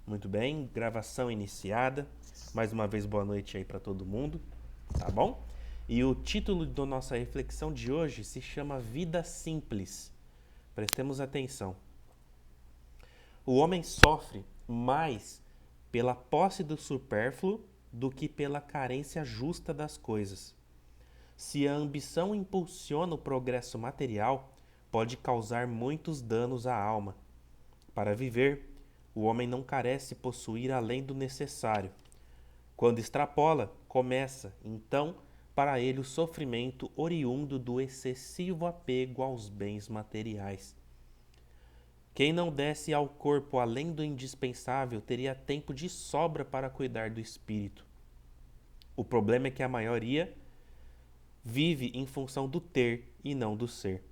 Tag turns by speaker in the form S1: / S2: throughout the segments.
S1: Muito bem, gravação iniciada. Mais uma vez, boa noite aí para todo mundo, tá bom? E o título da nossa reflexão de hoje se chama Vida Simples. Prestemos atenção. O homem sofre mais pela posse do supérfluo do que pela carência justa das coisas. Se a ambição impulsiona o progresso material, pode causar muitos danos à alma. Para viver, o homem não carece possuir além do necessário. Quando extrapola, começa, então, para ele o sofrimento oriundo do excessivo apego aos bens materiais. Quem não desse ao corpo além do indispensável teria tempo de sobra para cuidar do espírito. O problema é que a maioria vive em função do ter e não do ser.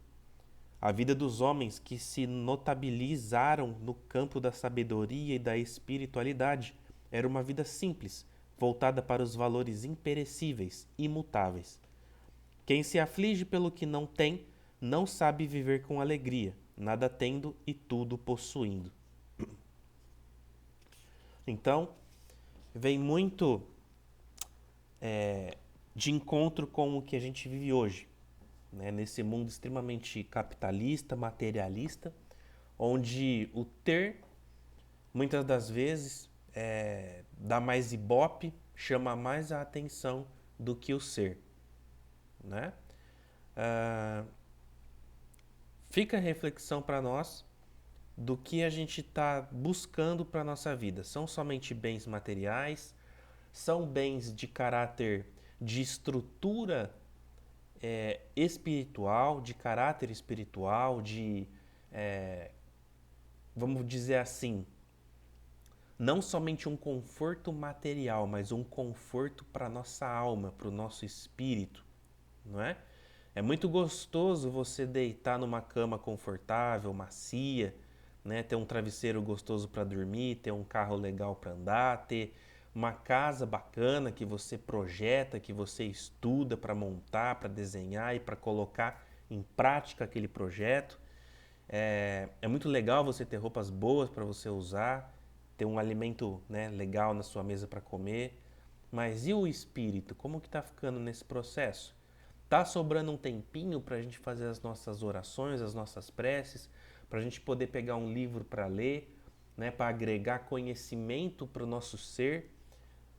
S1: A vida dos homens que se notabilizaram no campo da sabedoria e da espiritualidade era uma vida simples, voltada para os valores imperecíveis, imutáveis. Quem se aflige pelo que não tem, não sabe viver com alegria, nada tendo e tudo possuindo. Então, vem muito de encontro com o que a gente vive hoje, né? Nesse mundo extremamente capitalista, materialista, onde o ter, muitas das vezes, dá mais ibope, chama mais a atenção do que o ser, né? Ah, fica a reflexão para nós do que a gente está buscando para a nossa vida. São somente bens materiais? São bens de caráter de estrutura espiritual, de caráter espiritual, vamos dizer assim, não somente um conforto material, mas um conforto para a nossa alma, para o nosso espírito, não é? É muito gostoso você deitar numa cama confortável, macia, né? Ter um travesseiro gostoso para dormir, ter um carro legal para andar, ter uma casa bacana que você projeta, que você estuda para montar, para desenhar e para colocar em prática aquele projeto. É muito legal você ter roupas boas para você usar, ter um alimento, né, legal na sua mesa para comer. Mas e o espírito? Como que está ficando nesse processo? Tá sobrando um tempinho para a gente fazer as nossas orações, as nossas preces, para a gente poder pegar um livro para ler, né, para agregar conhecimento para o nosso ser,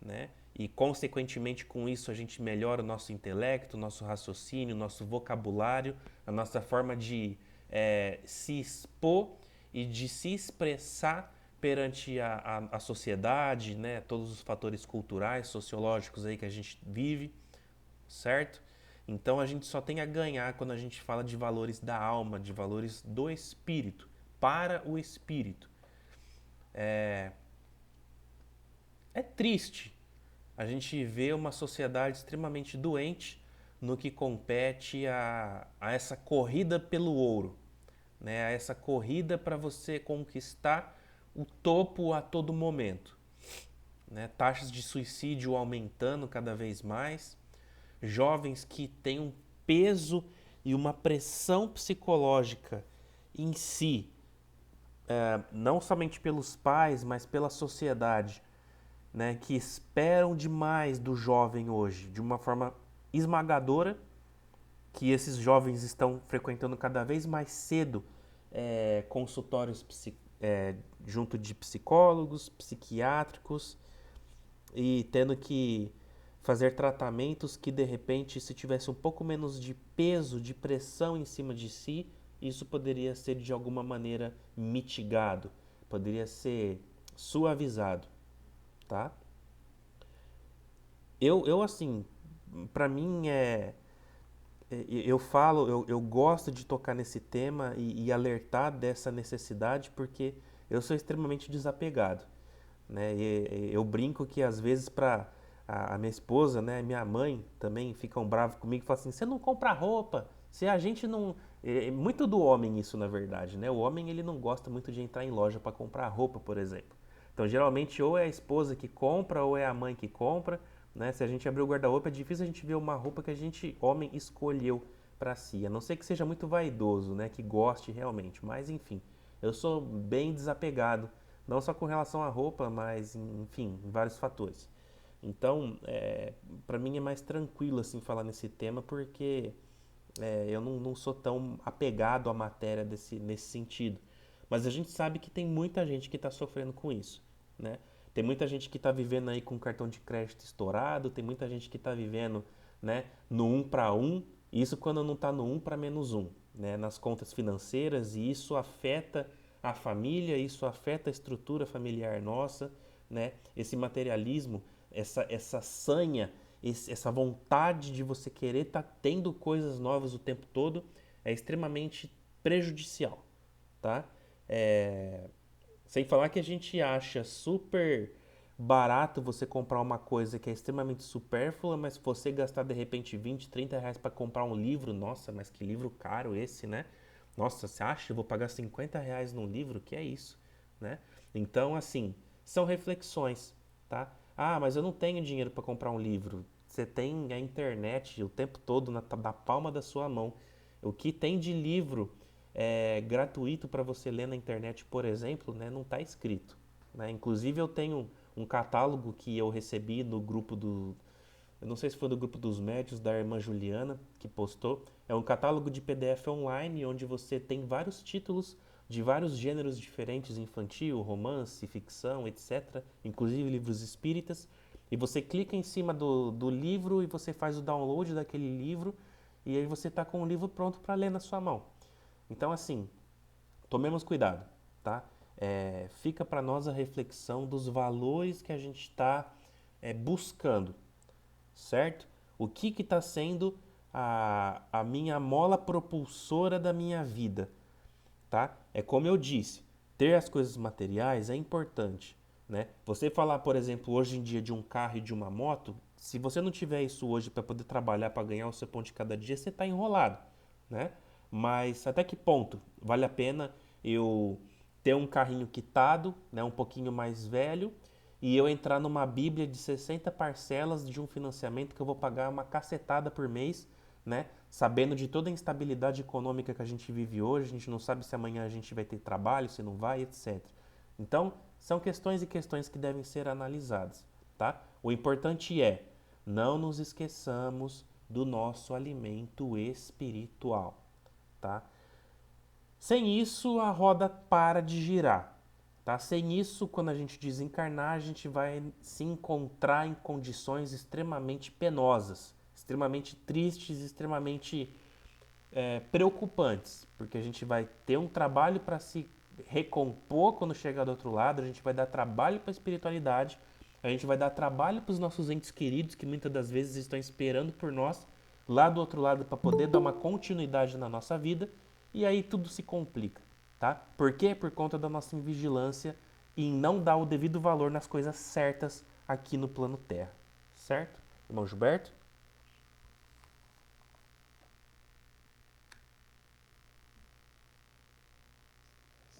S1: né? E consequentemente com isso a gente melhora o nosso intelecto, o nosso raciocínio, o nosso vocabulário, a nossa forma de se expor e de se expressar perante a sociedade, né? Todos os fatores culturais, sociológicos aí que a gente vive, certo? Então a gente só tem a ganhar quando a gente fala de valores da alma, de valores do espírito, para o espírito. É triste a gente vê uma sociedade extremamente doente no que compete a essa corrida pelo ouro, né? A essa corrida para você conquistar o topo a todo momento, né? Taxas de suicídio aumentando cada vez mais, jovens que têm um peso e uma pressão psicológica em si, não somente pelos pais, mas pela sociedade, né, que esperam demais do jovem hoje, de uma forma esmagadora, que esses jovens estão frequentando cada vez mais cedo consultórios junto de psicólogos, psiquiátricos e tendo que fazer tratamentos que de repente, se tivesse um pouco menos de peso, de pressão em cima de si, isso poderia ser de alguma maneira mitigado, poderia ser suavizado, tá? Eu assim, para mim eu falo, eu gosto de tocar nesse tema e alertar dessa necessidade porque eu sou extremamente desapegado, né? Eu brinco que às vezes para a minha esposa, né, minha mãe também ficam bravos comigo e falam assim: "Você não compra roupa, se a gente não". É muito do homem isso, na verdade, né? O homem ele não gosta muito de entrar em loja para comprar roupa, por exemplo. Então, geralmente ou é a esposa que compra ou é a mãe que compra, né? Se a gente abrir o guarda-roupa, é difícil a gente ver uma roupa que a gente, homem, escolheu para si. A não ser que seja muito vaidoso, né? Que goste realmente. Mas, enfim, eu sou bem desapegado Não só com relação à roupa, mas, enfim, em vários fatores. Então, para mim é mais tranquilo assim falar nesse tema porque eu não sou tão apegado à matéria nesse sentido. Mas a gente sabe que tem muita gente que está sofrendo com isso, né? Tem muita gente que está vivendo aí com cartão de crédito estourado, tem muita gente que está vivendo, né, no um para um, isso quando não está no um para menos um, né, nas contas financeiras, e isso afeta a família, isso afeta a estrutura familiar nossa, né? Esse materialismo, essa sanha, essa vontade de você querer estar tendo coisas novas o tempo todo é extremamente prejudicial, tá? É, Sem falar que a gente acha super barato você comprar uma coisa que é extremamente supérflua, mas se você gastar de repente 20, 30 reais para comprar um livro, nossa, mas que livro caro esse, né? Nossa, você acha que eu vou pagar 50 reais num livro? Que é isso, né? Então, assim, são reflexões, tá? Ah, mas eu não tenho dinheiro para comprar um livro. Você tem a internet o tempo todo na palma da sua mão. O que tem de livro gratuito para você ler na internet, por exemplo, né, não está escrito, né? Inclusive eu tenho um catálogo que eu recebi no grupo eu não sei se foi do grupo dos médios da irmã Juliana que postou. É um catálogo de PDF online onde você tem vários títulos de vários gêneros diferentes, infantil, romance, ficção, etc. Inclusive livros espíritas. E você clica em cima do livro e você faz o download daquele livro e aí você está com o livro pronto para ler na sua mão. Então, assim, tomemos cuidado, tá? Fica para nós a reflexão dos valores que a gente está buscando, certo? O que está sendo a minha mola propulsora da minha vida, tá? É como eu disse, ter as coisas materiais é importante, né? Você falar, por exemplo, hoje em dia de um carro e de uma moto, se você não tiver isso hoje para poder trabalhar, para ganhar o seu pão de cada dia, você está enrolado, né? Mas até que ponto vale a pena eu ter um carrinho quitado, né, um pouquinho mais velho, e eu entrar numa bíblia de 60 parcelas de um financiamento que eu vou pagar uma cacetada por mês, né? Sabendo de toda a instabilidade econômica que a gente vive hoje, a gente não sabe se amanhã a gente vai ter trabalho, se não vai, etc. Então, são questões e questões que devem ser analisadas, tá? O importante é não nos esqueçamos do nosso alimento espiritual, tá? Sem isso, a roda para de girar. Tá? Sem isso, quando a gente desencarnar, a gente vai se encontrar em condições extremamente penosas, extremamente tristes, extremamente preocupantes, porque a gente vai ter um trabalho para se recompor quando chegar do outro lado, a gente vai dar trabalho para a espiritualidade, a gente vai dar trabalho para os nossos entes queridos que muitas das vezes estão esperando por nós lá do outro lado para poder dar uma continuidade na nossa vida e aí tudo se complica, tá? Por quê? Por conta da nossa invigilância e em não dar o devido valor nas coisas certas aqui no plano Terra, certo? Irmão Gilberto?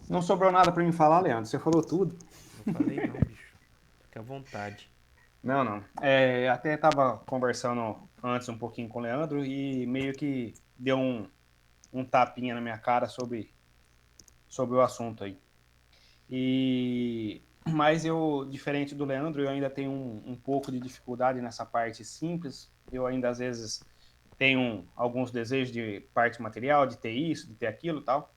S2: Não sobrou nada para mim falar, Leandro. Você falou tudo.
S1: Não falei não, bicho. Fica à vontade.
S2: Não, não. Até estava conversando antes um pouquinho com o Leandro e meio que deu um tapinha na minha cara sobre o assunto aí. Mas eu, diferente do Leandro, eu ainda tenho um pouco de dificuldade nessa parte simples. Eu ainda às vezes tenho alguns desejos de parte material, de ter isso, de ter aquilo e tal.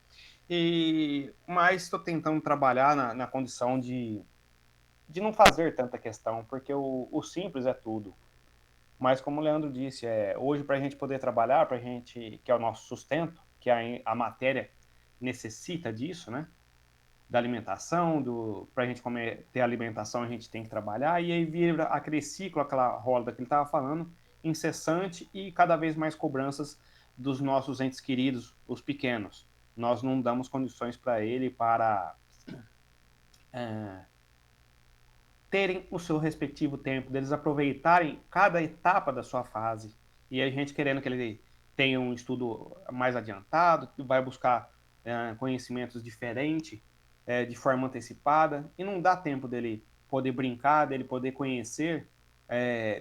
S2: Mas estou tentando trabalhar na condição de não fazer tanta questão, porque o simples é tudo. Mas como o Leandro disse, hoje para a gente poder trabalhar, para a gente, que é o nosso sustento, que a matéria necessita disso, né? Da alimentação, para a gente ter alimentação a gente tem que trabalhar, e aí vira aquele ciclo, aquela roda que ele estava falando, incessante e cada vez mais cobranças dos nossos entes queridos, os pequenos. Nós não damos condições para ele para é, terem o seu respectivo tempo, deles aproveitarem cada etapa da sua fase. E a gente querendo que ele tenha um estudo mais adiantado, que vai buscar conhecimentos diferentes, de forma antecipada, e não dá tempo dele poder brincar, dele poder conhecer,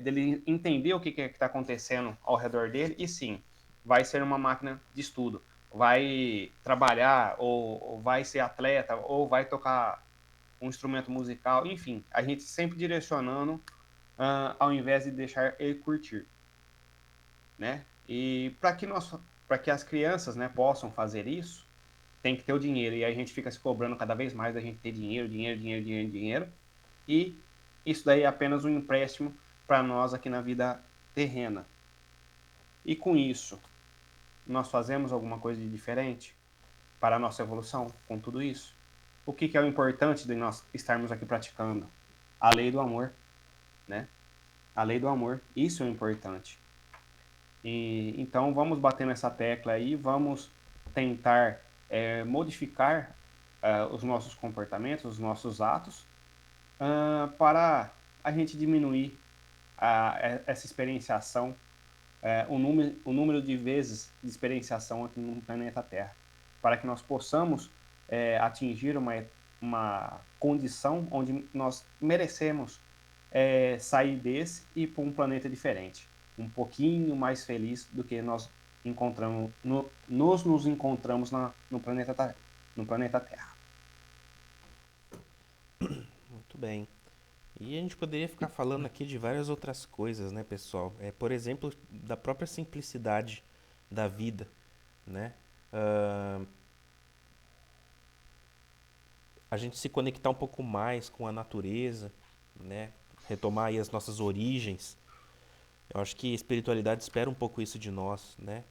S2: dele entender o que está acontecendo ao redor dele, e sim, vai ser uma máquina de estudo, vai trabalhar, ou vai ser atleta, ou vai tocar um instrumento musical, enfim, a gente sempre direcionando ao invés de deixar ele curtir, né? E para que as crianças, né, possam fazer isso, tem que ter o dinheiro. E aí a gente fica se cobrando cada vez mais da gente ter dinheiro, dinheiro, dinheiro, dinheiro, dinheiro. E isso daí é apenas um empréstimo para nós aqui na vida terrena. E com isso, nós fazemos alguma coisa de diferente para a nossa evolução com tudo isso? O que é o importante de nós estarmos aqui praticando? A lei do amor, né? A lei do amor, isso é importante. E então vamos bater nessa tecla aí, vamos tentar modificar os nossos comportamentos, os nossos atos, para a gente diminuir essa experienciação, o número de vezes de experienciação aqui no planeta Terra, para que nós possamos atingir uma condição onde nós merecemos sair desse e ir para um planeta diferente, um pouquinho mais feliz do que nós encontramos, nos encontramos no planeta Terra.
S1: Muito bem. E a gente poderia ficar falando aqui de várias outras coisas, né, pessoal? Por exemplo, da própria simplicidade da vida, né? A gente se conectar um pouco mais com a natureza, né? Retomar aí as nossas origens. Eu acho que a espiritualidade espera um pouco isso de nós, né?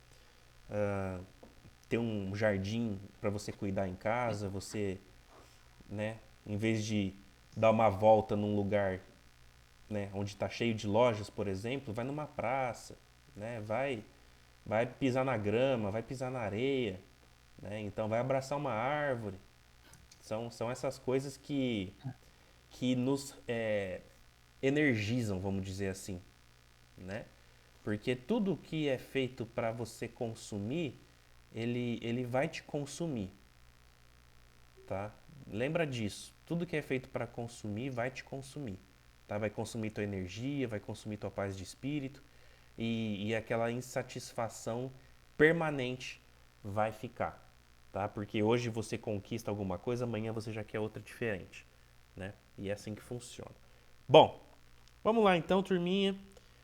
S1: Ter um jardim para você cuidar em casa, você, né? Em vez de dar uma volta num lugar, né, onde está cheio de lojas, por exemplo, vai numa praça, né? Vai pisar na grama, vai pisar na areia, né? Então vai abraçar uma árvore. São essas coisas que nos energizam, vamos dizer assim, né? Porque tudo que é feito para você consumir, ele vai te consumir, tá? Lembra disso. Tudo que é feito para consumir vai te consumir, tá? Vai consumir tua energia, vai consumir tua paz de espírito e aquela insatisfação permanente vai ficar, tá? Porque hoje você conquista alguma coisa, amanhã você já quer outra diferente, né? E é assim que funciona. Bom, vamos lá então, turminha.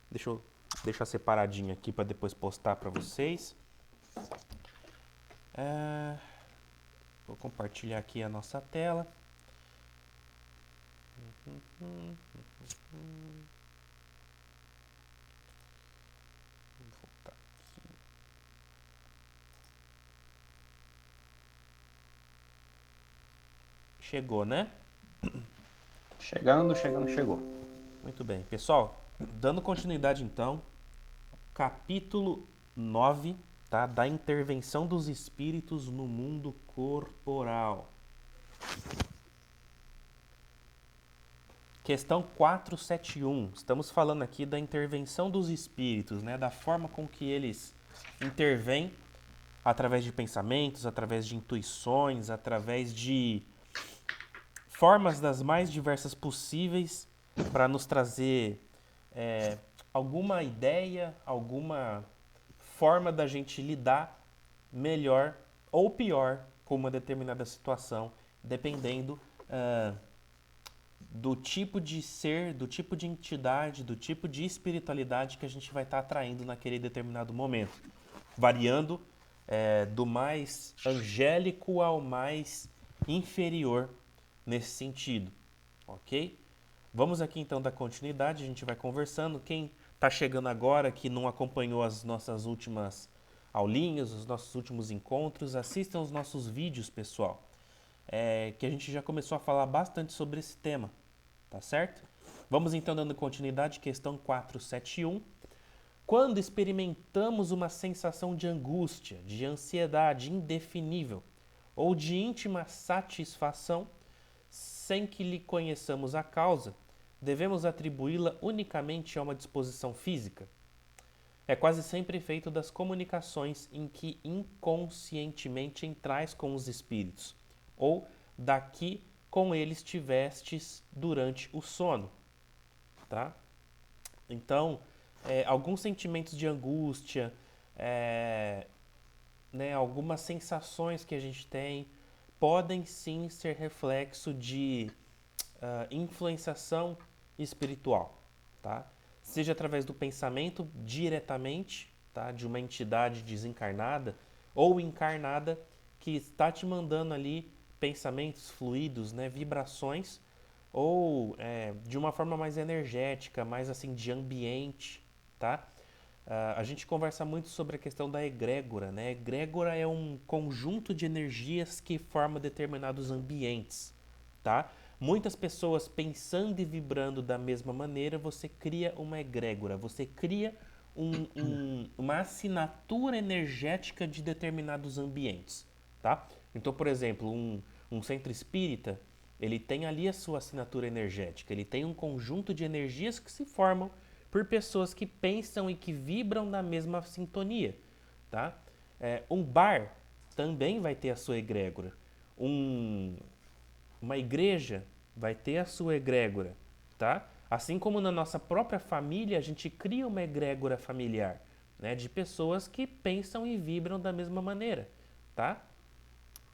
S1: Deixa eu deixar separadinho aqui para depois postar para vocês. Vou compartilhar aqui a nossa tela. Vou voltar aqui. Chegou, né?
S2: Chegou.
S1: Muito bem. Pessoal, dando continuidade então, capítulo 9, tá? Da intervenção dos espíritos no mundo corporal. Questão 471. Estamos falando aqui da intervenção dos espíritos, né? Da forma com que eles intervêm através de pensamentos, através de intuições, através de formas das mais diversas possíveis para nos trazer alguma ideia, alguma forma da gente lidar melhor ou pior com uma determinada situação, dependendo do tipo de ser, do tipo de entidade, do tipo de espiritualidade que a gente vai estar atraindo naquele determinado momento, variando do mais angélico ao mais inferior nesse sentido, ok? Vamos aqui então dar continuidade, a gente vai conversando. Quem está chegando agora, que não acompanhou as nossas últimas aulinhas, os nossos últimos encontros, assistam os nossos vídeos, pessoal, que a gente já começou a falar bastante sobre esse tema, tá certo? Vamos então dando continuidade, questão 471. Quando experimentamos uma sensação de angústia, de ansiedade indefinível ou de íntima satisfação, sem que lhe conheçamos a causa, devemos atribuí-la unicamente a uma disposição física? É quase sempre efeito das comunicações em que inconscientemente entrais com os espíritos, ou da que com eles tivestes durante o sono, tá? Então, alguns sentimentos de angústia, né, algumas sensações que a gente tem, podem sim ser reflexo de influenciação espiritual, tá? Seja através do pensamento diretamente, tá? De uma entidade desencarnada ou encarnada que está te mandando ali pensamentos fluidos, né? Vibrações, ou de uma forma mais energética, mais assim de ambiente, tá? A gente conversa muito sobre a questão da egrégora, né? Egrégora é um conjunto de energias que forma determinados ambientes, tá? Muitas pessoas pensando e vibrando da mesma maneira, você cria uma egrégora, você cria uma assinatura energética de determinados ambientes, tá? Então, por exemplo, um centro espírita, ele tem ali a sua assinatura energética, ele tem um conjunto de energias que se formam por pessoas que pensam e que vibram na mesma sintonia, tá? Um bar também vai ter a sua egrégora. Um, uma igreja vai ter a sua egrégora, tá? Assim como na nossa própria família, a gente cria uma egrégora familiar, né? De pessoas que pensam e vibram da mesma maneira, tá?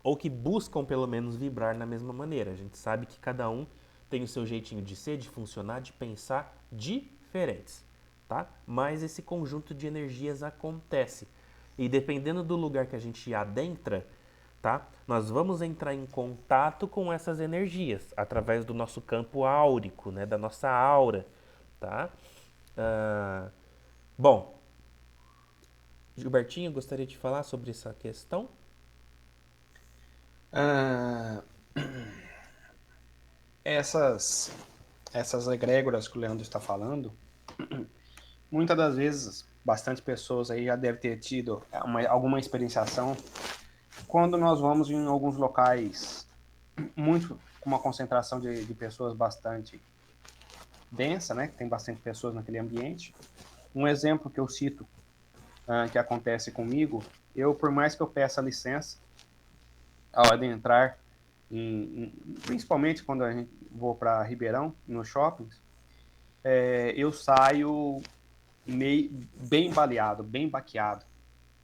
S1: Ou que buscam pelo menos vibrar na mesma maneira. A gente sabe que cada um tem o seu jeitinho de ser, de funcionar, de pensar diferentes, tá? Mas esse conjunto de energias acontece. E dependendo do lugar que a gente adentra, tá? Nós vamos entrar em contato com essas energias através do nosso campo áurico, né? Da nossa aura, tá? Ah, bom, Gilbertinho, gostaria de falar sobre essa questão?
S2: Ah, essas, essas egrégoras que o Leandro está falando, muitas das vezes, bastante pessoas aí já devem ter tido alguma experienciação quando nós vamos em alguns locais muito com uma concentração de pessoas bastante densa, né, que tem bastante pessoas naquele ambiente. Um exemplo que eu cito, que acontece comigo, por mais que eu peça licença ao adentrar, principalmente quando a gente vou para Ribeirão, nos shoppings, eu saio bem baleado, bem baqueado.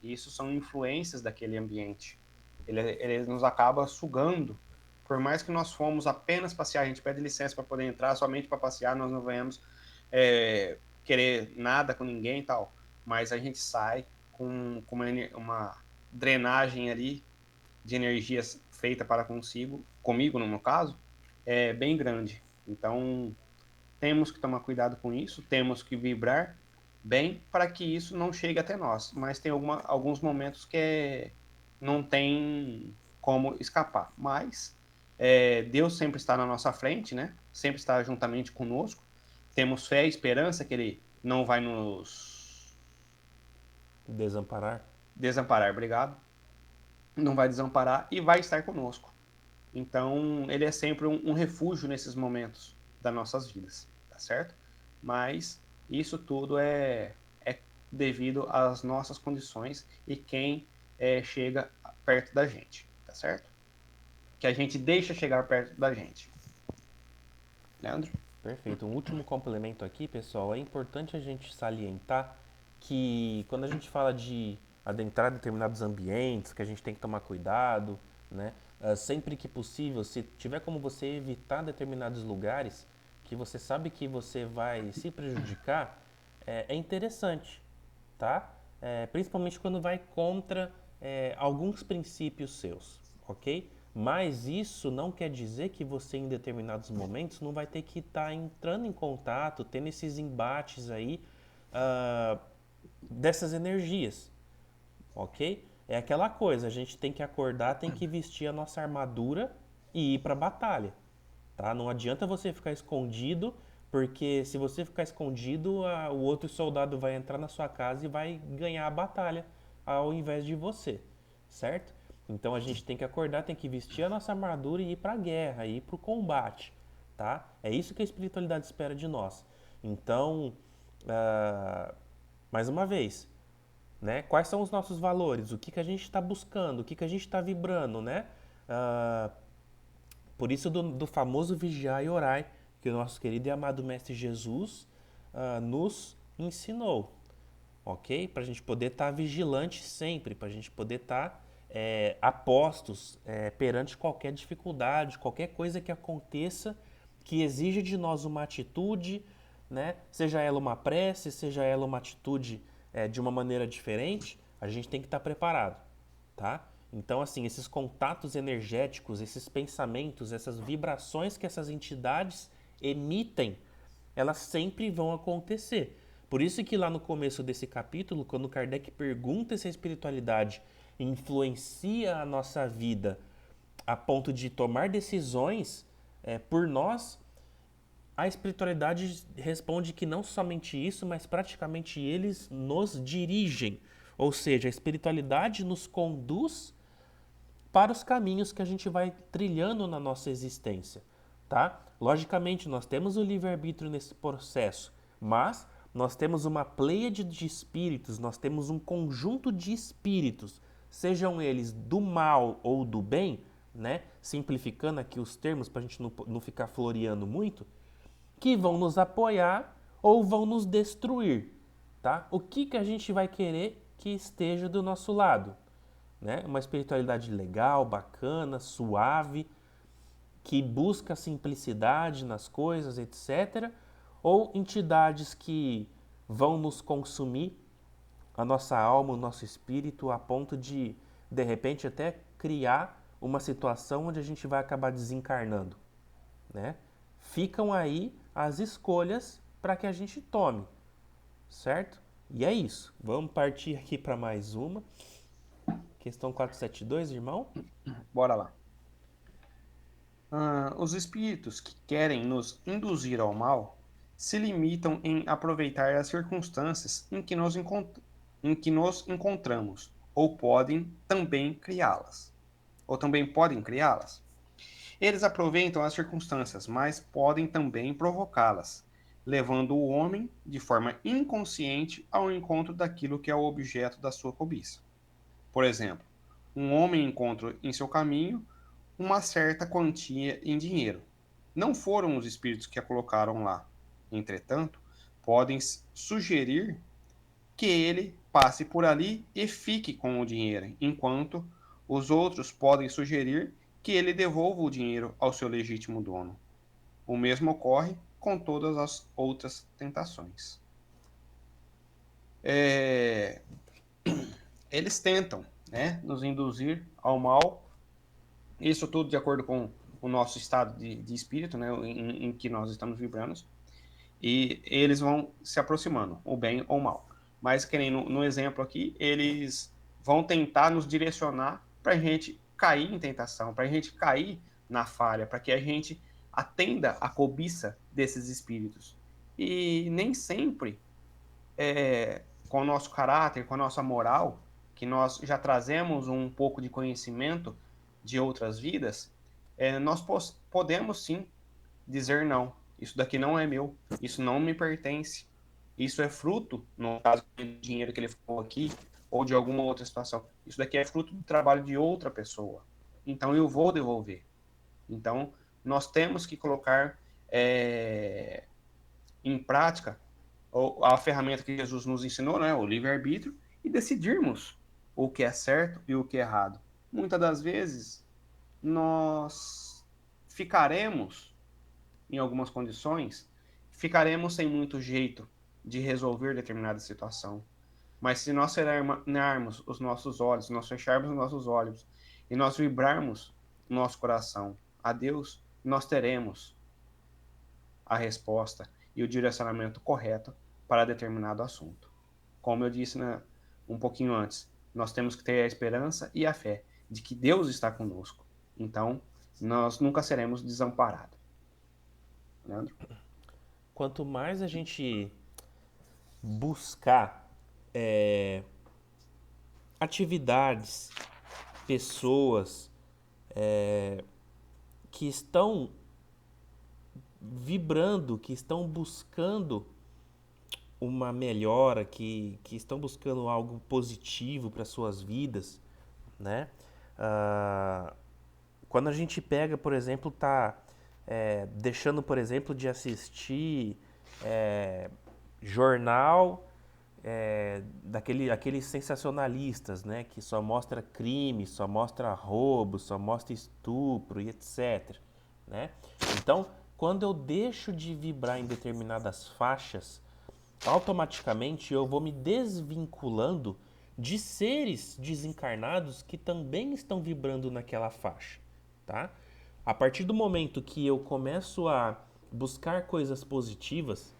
S2: E isso são influências daquele ambiente. Ele nos acaba sugando. Por mais que nós fomos apenas passear, a gente pede licença para poder entrar, somente para passear, nós não venhamos querer nada com ninguém e tal. Mas a gente sai com uma drenagem ali de energias feita para comigo no meu caso, é bem grande. Então, temos que tomar cuidado com isso, temos que vibrar bem para que isso não chegue até nós. Mas tem alguns momentos que não tem como escapar. Mas Deus sempre está na nossa frente, né? Sempre está juntamente conosco. Temos fé e esperança que Ele não vai nos
S1: Desamparar?
S2: desamparar, obrigado. Não vai desamparar e vai estar conosco. Então, ele é sempre um refúgio nesses momentos das nossas vidas, tá certo? Mas isso tudo é devido às nossas condições e quem chega perto da gente, tá certo? Que a gente deixa chegar perto da gente. Leandro?
S1: Perfeito. Um último complemento aqui, pessoal. É importante a gente salientar que quando a gente fala de adentrar determinados ambientes, que a gente tem que tomar cuidado, né? Sempre que possível, se tiver como você evitar determinados lugares que você sabe que você vai se prejudicar, é interessante, tá? Principalmente quando vai contra alguns princípios seus, ok? Mas isso não quer dizer que você, em determinados momentos, não vai ter que estar entrando em contato, tendo esses embates aí ah, dessas energias, ok? É aquela coisa, a gente tem que acordar, tem que vestir a nossa armadura e ir para a batalha, tá? Não adianta você ficar escondido, porque se você ficar escondido, o outro soldado vai entrar na sua casa e vai ganhar a batalha ao invés de você, certo? Então a gente tem que acordar, tem que vestir a nossa armadura e ir para a guerra, ir para o combate, tá? É isso que a espiritualidade espera de nós. Então, mais uma vez, né? Quais são os nossos valores? O que a gente está buscando? O que a gente está vibrando, né? Ah, por isso do famoso vigiar e orai, que o nosso querido e amado Mestre Jesus nos ensinou, ok? Para a gente poder estar vigilante sempre, para a gente poder estar apostos perante qualquer dificuldade, qualquer coisa que aconteça que exige de nós uma atitude, né? Seja ela uma prece, seja ela uma atitude de uma maneira diferente, a gente tem que estar preparado, tá? Então, assim, esses contatos energéticos, esses pensamentos, essas vibrações que essas entidades emitem, elas sempre vão acontecer. Por isso que lá no começo desse capítulo, quando Kardec pergunta se a espiritualidade influencia a nossa vida a ponto de tomar decisões por nós, a espiritualidade responde que não somente isso, mas praticamente eles nos dirigem. Ou seja, a espiritualidade nos conduz para os caminhos que a gente vai trilhando na nossa existência, tá? Logicamente, nós temos o livre-arbítrio nesse processo, mas nós temos uma pleiade de espíritos, nós temos um conjunto de espíritos, sejam eles do mal ou do bem, né? Simplificando aqui os termos para a gente não ficar floreando muito, que vão nos apoiar ou vão nos destruir, tá? O que a gente vai querer que esteja do nosso lado, né? Uma espiritualidade legal, bacana, suave, que busca simplicidade nas coisas, etc. Ou entidades que vão nos consumir a nossa alma, o nosso espírito, a ponto de repente, até criar uma situação onde a gente vai acabar desencarnando, né? Ficam aí as escolhas para que a gente tome, certo? E é isso. Vamos partir aqui para mais uma. Questão 472, irmão?
S2: Bora lá. Os espíritos que querem nos induzir ao mal se limitam em aproveitar as circunstâncias em que nos encontramos, ou também criá-las. Ou também podem criá-las. Eles aproveitam as circunstâncias, mas podem também provocá-las, levando o homem, de forma inconsciente, ao encontro daquilo que é o objeto da sua cobiça. Por exemplo, um homem encontra em seu caminho uma certa quantia em dinheiro. Não foram os espíritos que a colocaram lá. Entretanto, podem sugerir que ele passe por ali e fique com o dinheiro, enquanto os outros podem sugerir que ele devolva o dinheiro ao seu legítimo dono. O mesmo ocorre com todas as outras tentações. Eles tentam, né, nos induzir ao mal, isso tudo de acordo com o nosso estado de espírito, né, em que nós estamos vibrando, e eles vão se aproximando, o bem ou o mal. Mas, que nem no exemplo aqui, eles vão tentar nos direcionar para a gente cair em tentação, para a gente cair na falha, para que a gente atenda a cobiça desses espíritos. E nem sempre, com o nosso caráter, com a nossa moral, que nós já trazemos um pouco de conhecimento de outras vidas, nós podemos sim dizer não. Isso daqui não é meu, isso não me pertence. Isso é fruto, no caso do dinheiro que ele falou aqui, ou de alguma outra situação. Isso daqui é fruto do trabalho de outra pessoa. Então eu vou devolver. Então nós temos que colocar em prática a ferramenta que Jesus nos ensinou, né, o livre-arbítrio, e decidirmos o que é certo e o que é errado. Muitas das vezes nós ficaremos em algumas condições, ficaremos sem muito jeito de resolver determinada situação. Mas se nós serenarmos os nossos olhos, nós fecharmos os nossos olhos e nós vibrarmos nosso coração a Deus, nós teremos a resposta e o direcionamento correto para determinado assunto. Como eu disse um pouquinho antes, nós temos que ter a esperança e a fé de que Deus está conosco. Então, nós nunca seremos desamparados. Leandro?
S1: Quanto mais a gente buscar atividades, pessoas que estão vibrando, que estão buscando uma melhora, que estão buscando algo positivo para suas vidas, né? Quando a gente pega, por exemplo, deixando, por exemplo, de assistir jornal aqueles sensacionalistas, né? Que só mostra crime, só mostra roubo, só mostra estupro e etc. Né? Então, quando eu deixo de vibrar em determinadas faixas, automaticamente eu vou me desvinculando de seres desencarnados que também estão vibrando naquela faixa, tá? A partir do momento que eu começo a buscar coisas positivas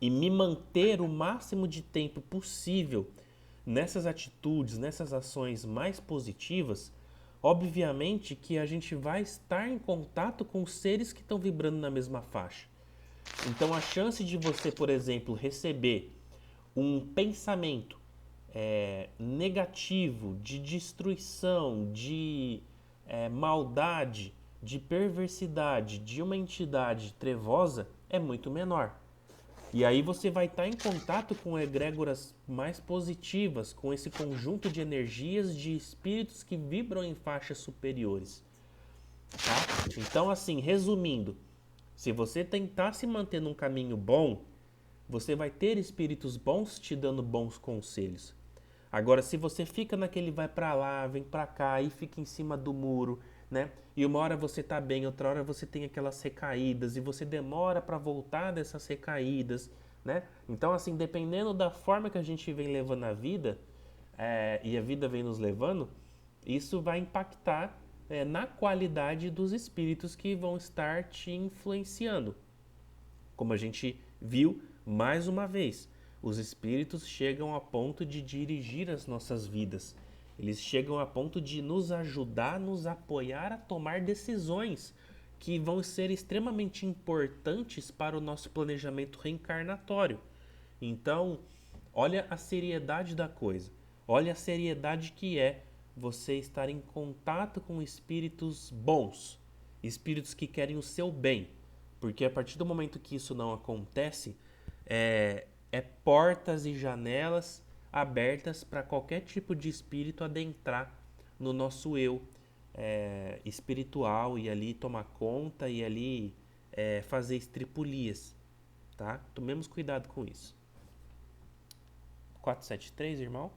S1: e me manter o máximo de tempo possível nessas atitudes, nessas ações mais positivas, obviamente que a gente vai estar em contato com os seres que estão vibrando na mesma faixa. Então a chance de você, por exemplo, receber um pensamento negativo, de destruição, de maldade, de perversidade de uma entidade trevosa é muito menor. E aí você vai estar em contato com egrégoras mais positivas, com esse conjunto de energias de espíritos que vibram em faixas superiores. Tá? Então, assim, resumindo, se você tentar se manter num caminho bom, você vai ter espíritos bons te dando bons conselhos. Agora, se você fica naquele vai pra lá, vem pra cá e fica em cima do muro, né? E uma hora você tá bem, outra hora você tem aquelas recaídas e você demora pra voltar dessas recaídas, né? Então, assim, dependendo da forma que a gente vem levando a vida, e a vida vem nos levando, isso vai impactar na qualidade dos espíritos que vão estar te influenciando. Como a gente viu mais uma vez, os espíritos chegam a ponto de dirigir as nossas vidas. Eles chegam a ponto de nos ajudar, nos apoiar a tomar decisões que vão ser extremamente importantes para o nosso planejamento reencarnatório. Então, olha a seriedade da coisa. Olha a seriedade que é você estar em contato com espíritos bons, espíritos que querem o seu bem. Porque a partir do momento que isso não acontece, é portas e janelas abertas para qualquer tipo de espírito adentrar no nosso eu espiritual e ali tomar conta e ali fazer estripulias, tá? Tomemos cuidado com isso. 473, irmão?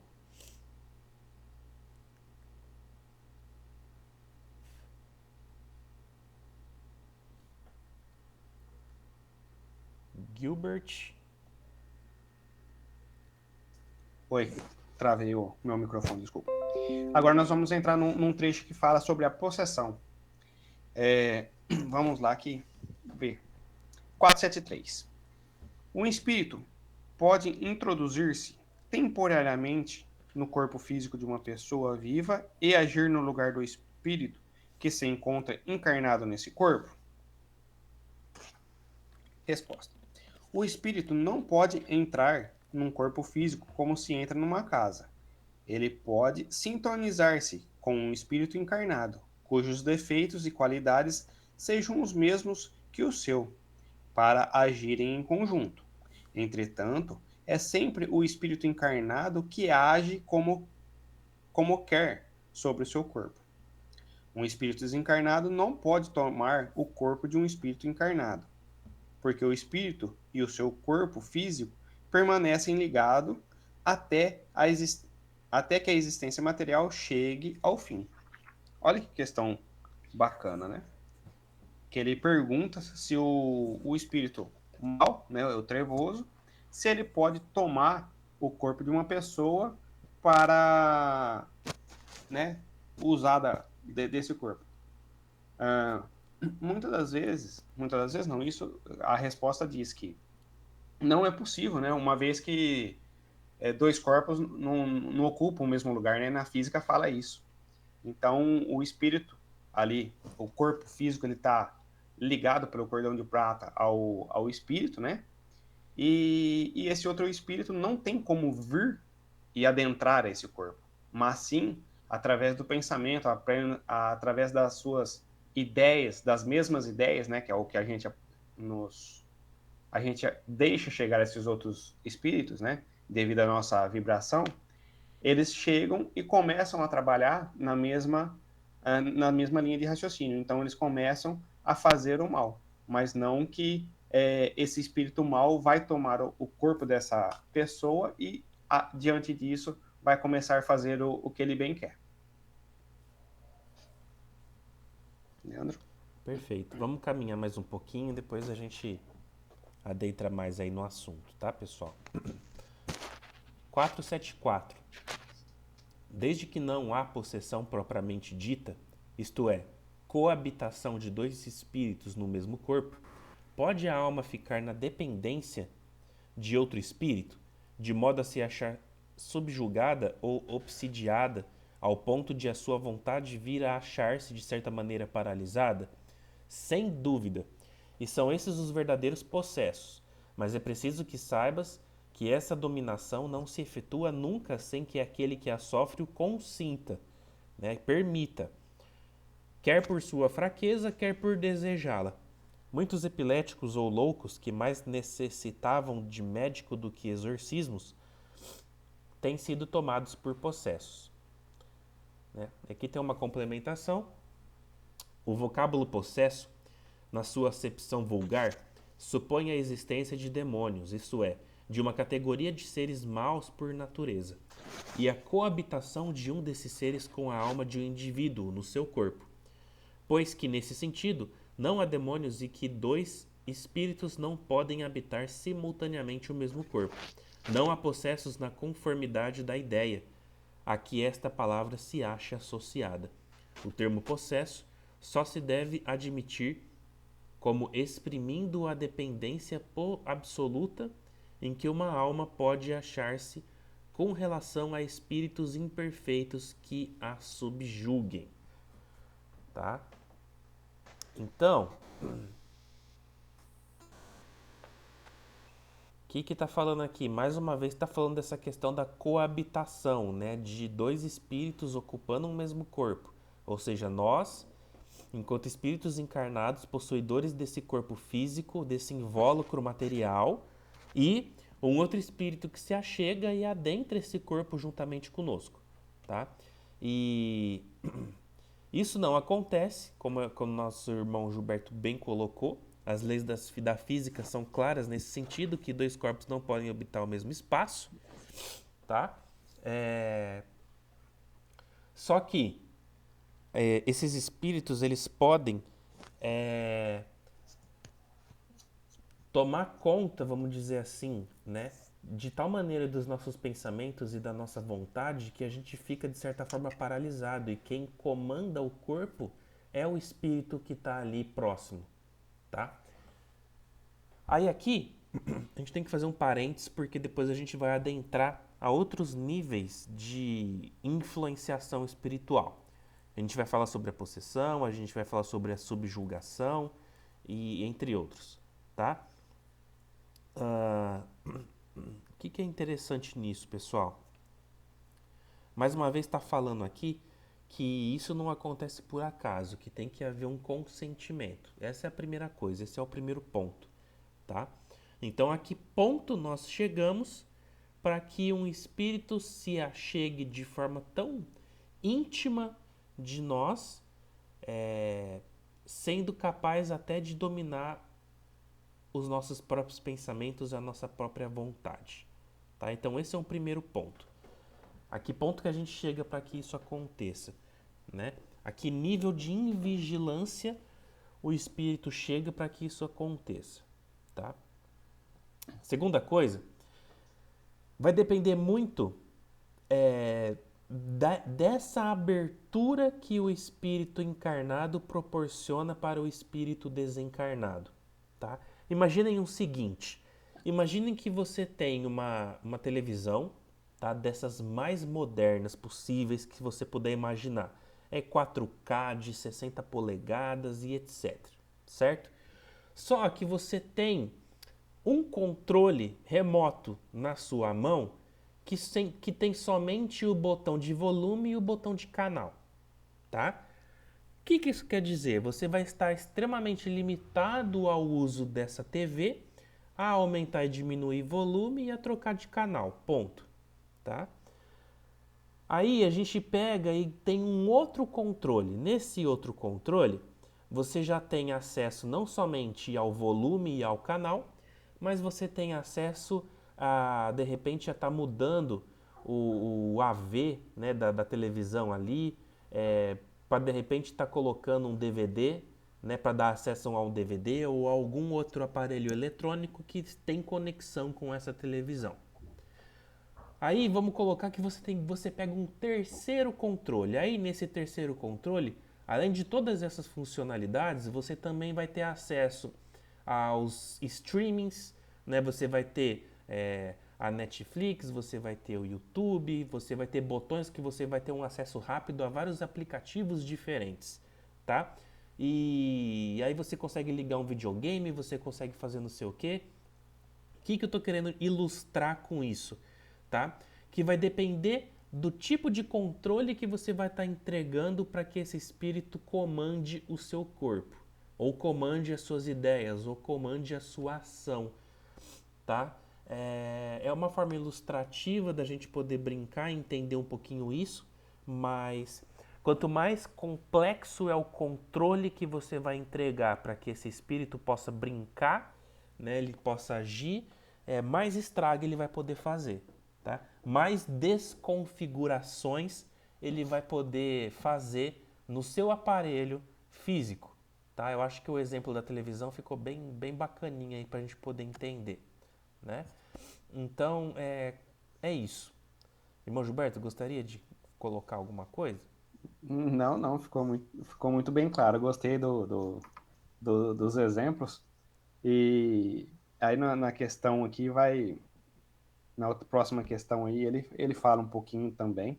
S1: Gilbert.
S2: Oi, travei o meu microfone, desculpa. Agora nós vamos entrar num trecho que fala sobre a possessão. Vamos lá aqui ver. 473. Um espírito pode introduzir-se temporariamente no corpo físico de uma pessoa viva e agir no lugar do espírito que se encontra encarnado nesse corpo? Resposta. O espírito não pode entrar num corpo físico como se entra numa casa. Ele pode sintonizar-se com um espírito encarnado, cujos defeitos e qualidades sejam os mesmos que o seu, para agirem em conjunto. Entretanto, é sempre o espírito encarnado que age como quer sobre o seu corpo. Um espírito desencarnado não pode tomar o corpo de um espírito encarnado, porque o espírito e o seu corpo físico permanecem ligados até que a existência material chegue ao fim. Olha que questão bacana, né? Que ele pergunta se o espírito mal, né, o trevoso, se ele pode tomar o corpo de uma pessoa para, né, usar desse corpo. Muitas das vezes não, isso, a resposta diz que não é possível, né, uma vez que dois corpos não ocupam o mesmo lugar, né, na física fala isso. Então, o espírito ali, o corpo físico, ele está ligado pelo cordão de prata ao espírito, né? E esse outro espírito não tem como vir e adentrar esse corpo, mas sim através do pensamento, através das suas ideias, das mesmas ideias, né? Que é o que a gente deixa chegar a esses outros espíritos, né? Devido à nossa vibração, eles chegam e começam a trabalhar na mesma linha de raciocínio. Então, eles começam a fazer o mal, mas não que esse espírito mal vai tomar o corpo dessa pessoa e, diante disso, vai começar a fazer o que ele bem quer. Leandro?
S1: Perfeito. Vamos caminhar mais um pouquinho, depois a gente adentra mais aí no assunto, tá, pessoal? 474. Desde que não há possessão propriamente dita, isto é, coabitação de dois espíritos no mesmo corpo, pode a alma ficar na dependência de outro espírito, de modo a se achar subjugada ou obsidiada, ao ponto de a sua vontade vir a achar-se de certa maneira paralisada? Sem dúvida. E são esses os verdadeiros possessos. Mas é preciso que saibas que essa dominação não se efetua nunca sem que aquele que a sofre o consinta, né? Permita, quer por sua fraqueza, quer por desejá-la. Muitos epiléticos ou loucos que mais necessitavam de médico do que exorcismos têm sido tomados por possessos, né? Aqui tem uma complementação. O vocábulo possesso, na sua acepção vulgar, supõe a existência de demônios, isto é, de uma categoria de seres maus por natureza, e a coabitação de um desses seres com a alma de um indivíduo no seu corpo, pois que, nesse sentido, não há demônios e que dois espíritos não podem habitar simultaneamente o mesmo corpo. Não há possessos na conformidade da ideia a que esta palavra se acha associada. O termo possesso só se deve admitir como exprimindo a dependência absoluta em que uma alma pode achar-se com relação a espíritos imperfeitos que a subjuguem, tá? Então, o que está falando aqui? Mais uma vez está falando dessa questão da coabitação, né? De dois espíritos ocupando um mesmo corpo. Ou seja, nós, enquanto espíritos encarnados, possuidores desse corpo físico, desse invólucro material, e um outro espírito que se achega e adentra esse corpo juntamente conosco, tá? E isso não acontece, como nosso irmão Gilberto bem colocou. As leis da física são claras nesse sentido, que dois corpos não podem habitar o mesmo espaço, tá? Só que esses espíritos, eles podem tomar conta, vamos dizer assim, né, de tal maneira dos nossos pensamentos e da nossa vontade que a gente fica, de certa forma, paralisado. E quem comanda o corpo é o espírito que está ali próximo, tá? Aí aqui, a gente tem que fazer um parênteses, porque depois a gente vai adentrar a outros níveis de influenciação espiritual. A gente vai falar sobre a possessão, a gente vai falar sobre a subjugação, e entre outros, tá? O que é interessante nisso, pessoal? Mais uma vez está falando aqui que isso não acontece por acaso, que tem que haver um consentimento. Essa é a primeira coisa, esse é o primeiro ponto, tá? Então, a que ponto nós chegamos para que um espírito se achegue de forma tão íntima de nós, sendo capaz até de dominar os nossos próprios pensamentos e a nossa própria vontade, tá? Então esse é um primeiro ponto. A que ponto que a gente chega para que isso aconteça, né? A que nível de invigilância o espírito chega para que isso aconteça, tá? Segunda coisa, vai depender muito dessa abertura que o espírito encarnado proporciona para o espírito desencarnado, tá? Imaginem o seguinte, imaginem que você tem uma televisão, tá? Dessas mais modernas possíveis que você puder imaginar. É 4K de 60 polegadas e etc, certo? Só que você tem um controle remoto na sua mão que tem somente o botão de volume e o botão de canal, tá? O que isso quer dizer? Você vai estar extremamente limitado ao uso dessa TV, a aumentar e diminuir volume e a trocar de canal, ponto, tá? Aí a gente pega e tem um outro controle. Nesse outro controle, você já tem acesso não somente ao volume e ao canal, mas você tem acesso a, de repente, a estar mudando o AV, né, da televisão ali, para de repente estar colocando um DVD né, para dar acesso ao DVD ou a algum outro aparelho eletrônico que tem conexão com essa televisão. Aí vamos colocar que você pega um terceiro controle. Aí nesse terceiro controle, além de todas essas funcionalidades, você também vai ter acesso aos streamings, né? Você vai ter a Netflix, você vai ter o YouTube, você vai ter botões que você vai ter um acesso rápido a vários aplicativos diferentes, tá? E aí você consegue ligar um videogame, você consegue fazer não sei o quê. O que eu estou querendo ilustrar com isso, tá? Que vai depender do tipo de controle que você vai estar entregando para que esse espírito comande o seu corpo, ou comande as suas ideias, ou comande a sua ação, tá? É uma forma ilustrativa da gente poder brincar e entender um pouquinho isso, mas quanto mais complexo é o controle que você vai entregar para que esse espírito possa brincar, né, ele possa agir, mais estrago ele vai poder fazer, tá? Mais desconfigurações ele vai poder fazer no seu aparelho físico, tá? Eu acho que o exemplo da televisão ficou bem bacaninha aí para a gente poder entender, né? Então, é isso. Irmão Gilberto, gostaria de colocar alguma coisa?
S2: Não, não, ficou muito bem claro. Gostei dos exemplos. E aí na questão aqui vai, na outra, próxima questão aí, ele fala um pouquinho também.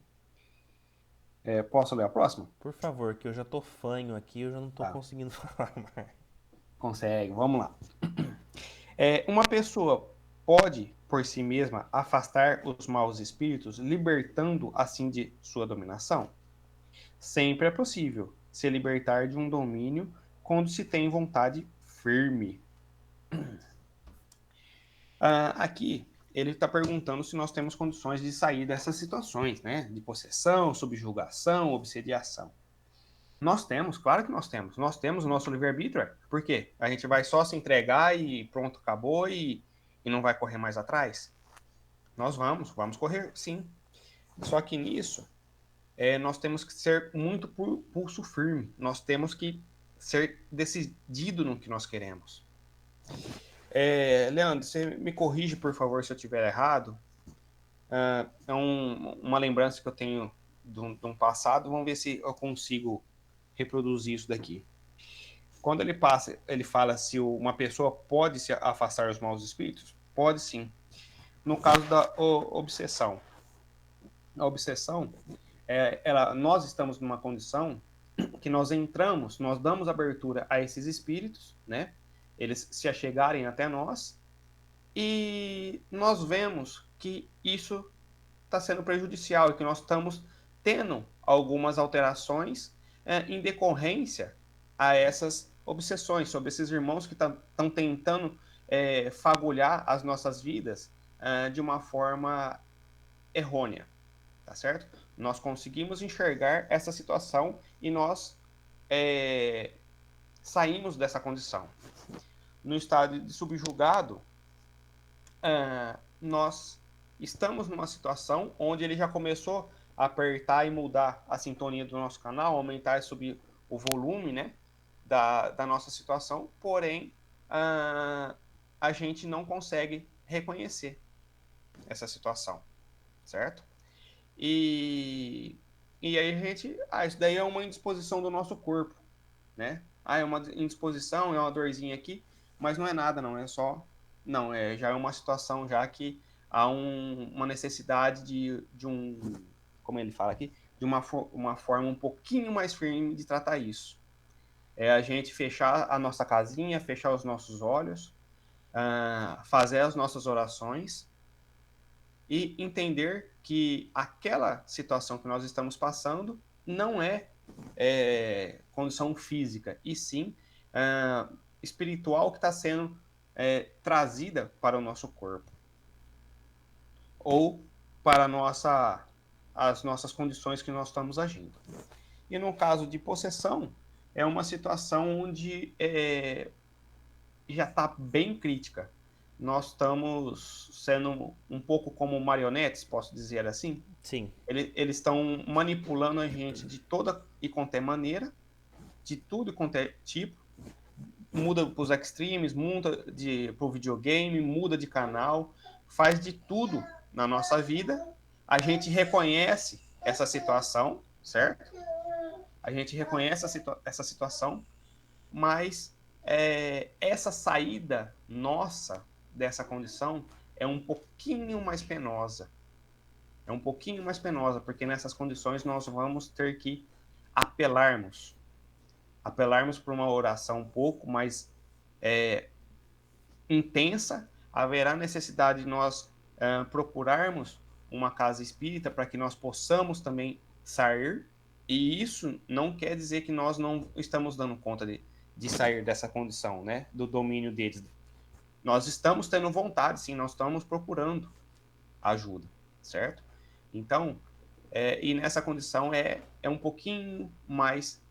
S2: Posso ler a próxima?
S1: Por favor, que eu já tô fanho aqui, eu já não tô
S2: Tá,
S1: conseguindo falar mais.
S2: consegue, vamos lá. Uma pessoa pode, por si mesma, afastar os maus espíritos, libertando assim de sua dominação? Sempre é possível se libertar de um domínio quando se tem vontade firme. Aqui, ele está perguntando se nós temos condições de sair dessas situações, né? De possessão, subjugação, obsediação. Nós temos, claro que nós temos. Nós temos o nosso livre-arbítrio. Por quê? A gente vai só se entregar e pronto, acabou e não vai correr mais atrás? Nós vamos correr, sim. Só que nisso, nós temos que ser muito pulso firme. Nós temos que ser decidido no que nós queremos. Leandro, você me corrige, por favor, se eu estiver errado. Uma lembrança que eu tenho de um passado. Vamos ver se eu consigo reproduzir isso daqui. Quando ele fala se uma pessoa pode se afastar dos maus espíritos, pode sim. No caso da obsessão, a obsessão, nós estamos numa condição que nós entramos, nós damos abertura a esses espíritos, né? Eles se achegarem até nós e nós vemos que isso está sendo prejudicial e que nós estamos tendo algumas alterações em decorrência a essas obsessões sobre esses irmãos que estão tentando fagulhar as nossas vidas de uma forma errônea, tá certo? Nós conseguimos enxergar essa situação e nós saímos dessa condição. No estado de subjugado, nós estamos numa situação onde ele já começou a apertar e mudar a sintonia do nosso canal, aumentar e subir o volume, né, da nossa situação, porém, a gente não consegue reconhecer essa situação, certo? E aí a gente, isso daí é uma indisposição do nosso corpo, né? É uma indisposição, é uma dorzinha aqui, mas não é nada, não, é só, não, já é uma situação já que há uma necessidade de como ele fala aqui, de uma forma um pouquinho mais firme de tratar isso. É a gente fechar a nossa casinha, fechar os nossos olhos, fazer as nossas orações e entender que aquela situação que nós estamos passando não é condição física, e sim espiritual que está sendo trazida para o nosso corpo ou para as nossas condições que nós estamos agindo. E no caso de possessão, é uma situação onde já está bem crítica. Nós estamos sendo um pouco como marionetes, posso dizer assim?
S1: Sim.
S2: Eles estão manipulando a gente de toda e qualquer maneira, de tudo e quanto é tipo, muda para os extremes, muda para o videogame, muda de canal, faz de tudo na nossa vida. A gente reconhece essa situação, certo? A gente reconhece essa situação, mas essa saída nossa dessa condição é um pouquinho mais penosa. É um pouquinho mais penosa, porque nessas condições nós vamos ter que apelarmos por uma oração um pouco mais intensa. Haverá necessidade de nós procurarmos uma casa espírita para que nós possamos também sair. E isso não quer dizer que nós não estamos dando conta de sair dessa condição, né? Do domínio deles. Nós estamos tendo vontade, sim, nós estamos procurando ajuda, certo? Então, e nessa condição é um pouquinho mais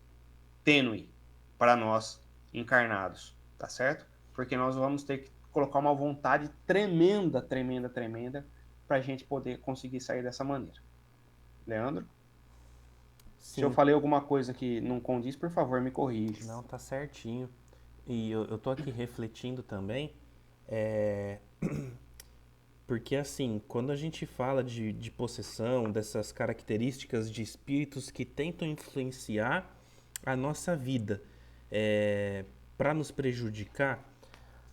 S2: tênue para nós encarnados, tá certo? Porque nós vamos ter que colocar uma vontade tremenda, tremenda, tremenda, para a gente poder conseguir sair dessa maneira. Leandro? Se eu
S1: Sim,
S2: falei alguma coisa que não condiz, por favor, me corrija.
S1: não, tá certinho. E eu tô aqui refletindo também, é, porque assim, quando a gente fala de possessão, dessas características de espíritos que tentam influenciar a nossa vida para nos prejudicar,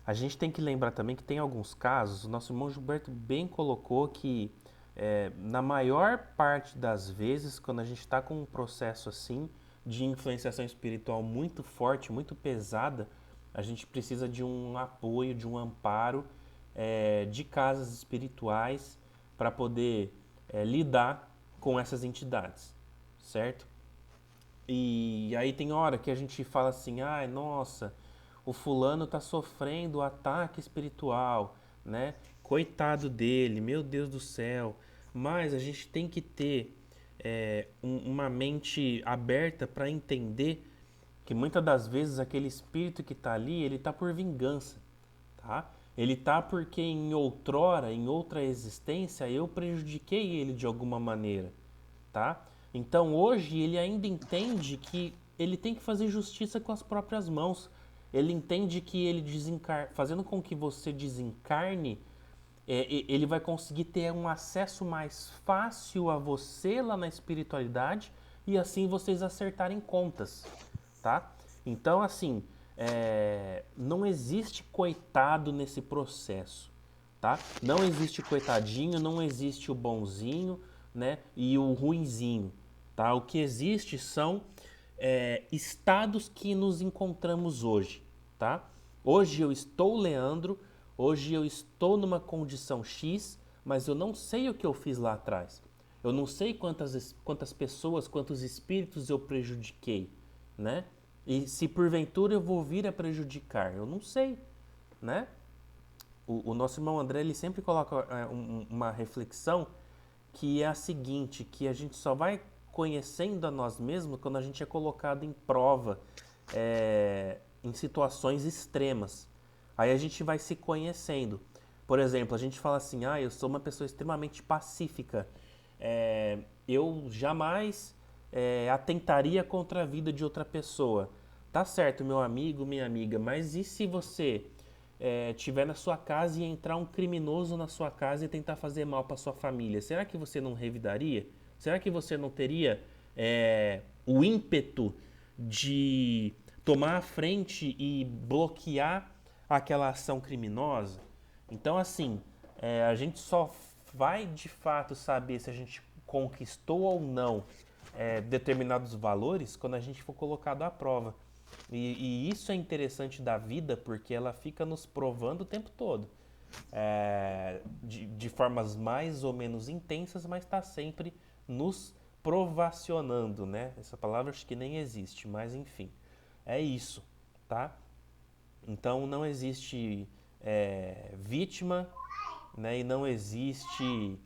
S1: a gente tem que lembrar também que tem alguns casos, o nosso irmão Gilberto bem colocou que na maior parte das vezes, quando a gente está com um processo assim de influenciação espiritual muito forte, muito pesada, a gente precisa de um apoio, de um amparo de casas espirituais para poder lidar com essas entidades, certo? E aí tem hora que a gente fala assim, ai, nossa, o fulano tá sofrendo ataque espiritual, né? Coitado dele, meu Deus do céu. Mas a gente tem que ter uma mente aberta para entender que muitas das vezes aquele espírito que está ali, ele está por vingança, tá? Ele tá porque em outrora, em outra existência, eu prejudiquei ele de alguma maneira, tá? Então hoje ele ainda entende que ele tem que fazer justiça com as próprias mãos. Ele entende que ele fazendo com que você desencarne, ele vai conseguir ter um acesso mais fácil a você lá na espiritualidade e assim vocês acertarem contas, tá? Então, assim, não existe coitado nesse processo, tá? Não existe coitadinho, não existe o bonzinho, né? E o ruinzinho, tá? O que existe são estados que nos encontramos hoje, tá? Hoje eu estou Leandro, hoje eu estou numa condição X, mas eu não sei o que eu fiz lá atrás. Eu não sei quantas pessoas, quantos espíritos eu prejudiquei, né? E se porventura eu vou vir a prejudicar, eu não sei, né? O nosso irmão André, ele sempre coloca uma reflexão que é a seguinte, que a gente só vai conhecendo a nós mesmos quando a gente é colocado em prova, em situações extremas. Aí a gente vai se conhecendo. Por exemplo, a gente fala assim, eu sou uma pessoa extremamente pacífica. Eu jamais atentaria contra a vida de outra pessoa. Tá certo, meu amigo, minha amiga, mas e se você estiver na sua casa e entrar um criminoso na sua casa e tentar fazer mal para sua família? Será que você não revidaria? Será que você não teria o ímpeto de tomar a frente e bloquear aquela ação criminosa? Então, assim, a gente só vai de fato saber se a gente conquistou ou não determinados valores quando a gente for colocado à prova. E isso é interessante da vida porque ela fica nos provando o tempo todo. De formas mais ou menos intensas, mas está sempre nos provacionando, né? Essa palavra acho que nem existe, mas enfim, é isso, tá? Então não existe vítima, né? E não existe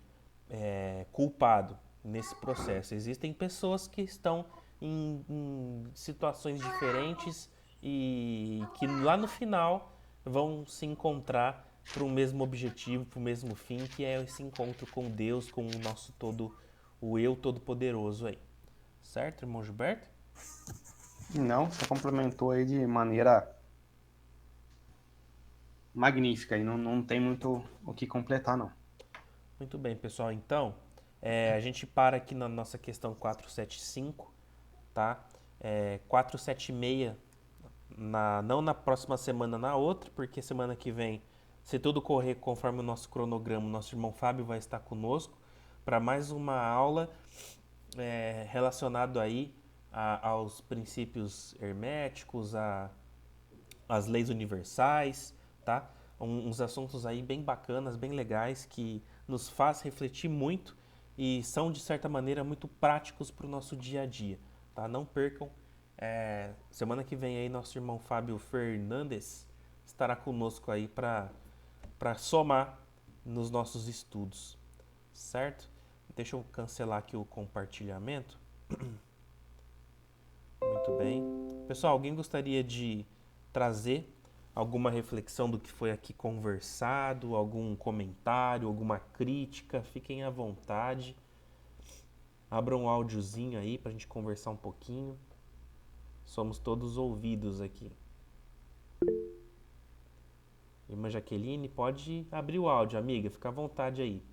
S1: culpado nesse processo. Existem pessoas que estão em situações diferentes e que lá no final vão se encontrar para o mesmo objetivo, para o mesmo fim, que é esse encontro com Deus, com o nosso o eu todo-poderoso aí. Certo, irmão Gilberto?
S2: Não, você complementou aí de maneira magnífica e não tem muito o que completar, não.
S1: Muito bem, pessoal. Então, a gente para aqui na nossa questão 475, tá? 476, não na próxima semana, na outra, porque semana que vem, se tudo correr conforme o nosso cronograma, o nosso irmão Fábio vai estar conosco para mais uma aula relacionado aí aos princípios herméticos, às leis universais, tá? Uns assuntos aí bem bacanas, bem legais, que nos faz refletir muito e são, de certa maneira, muito práticos para o nosso dia a dia, tá? Não percam. Semana que vem aí nosso irmão Fábio Fernandes estará conosco aí para somar nos nossos estudos, certo? Deixa eu cancelar aqui o compartilhamento. Muito bem. Pessoal, alguém gostaria de trazer alguma reflexão do que foi aqui conversado, algum comentário, alguma crítica? Fiquem à vontade. Abram um áudiozinho aí pra gente conversar um pouquinho. Somos todos ouvidos aqui. Irmã Jaqueline, pode abrir o áudio, amiga. Fica à vontade aí.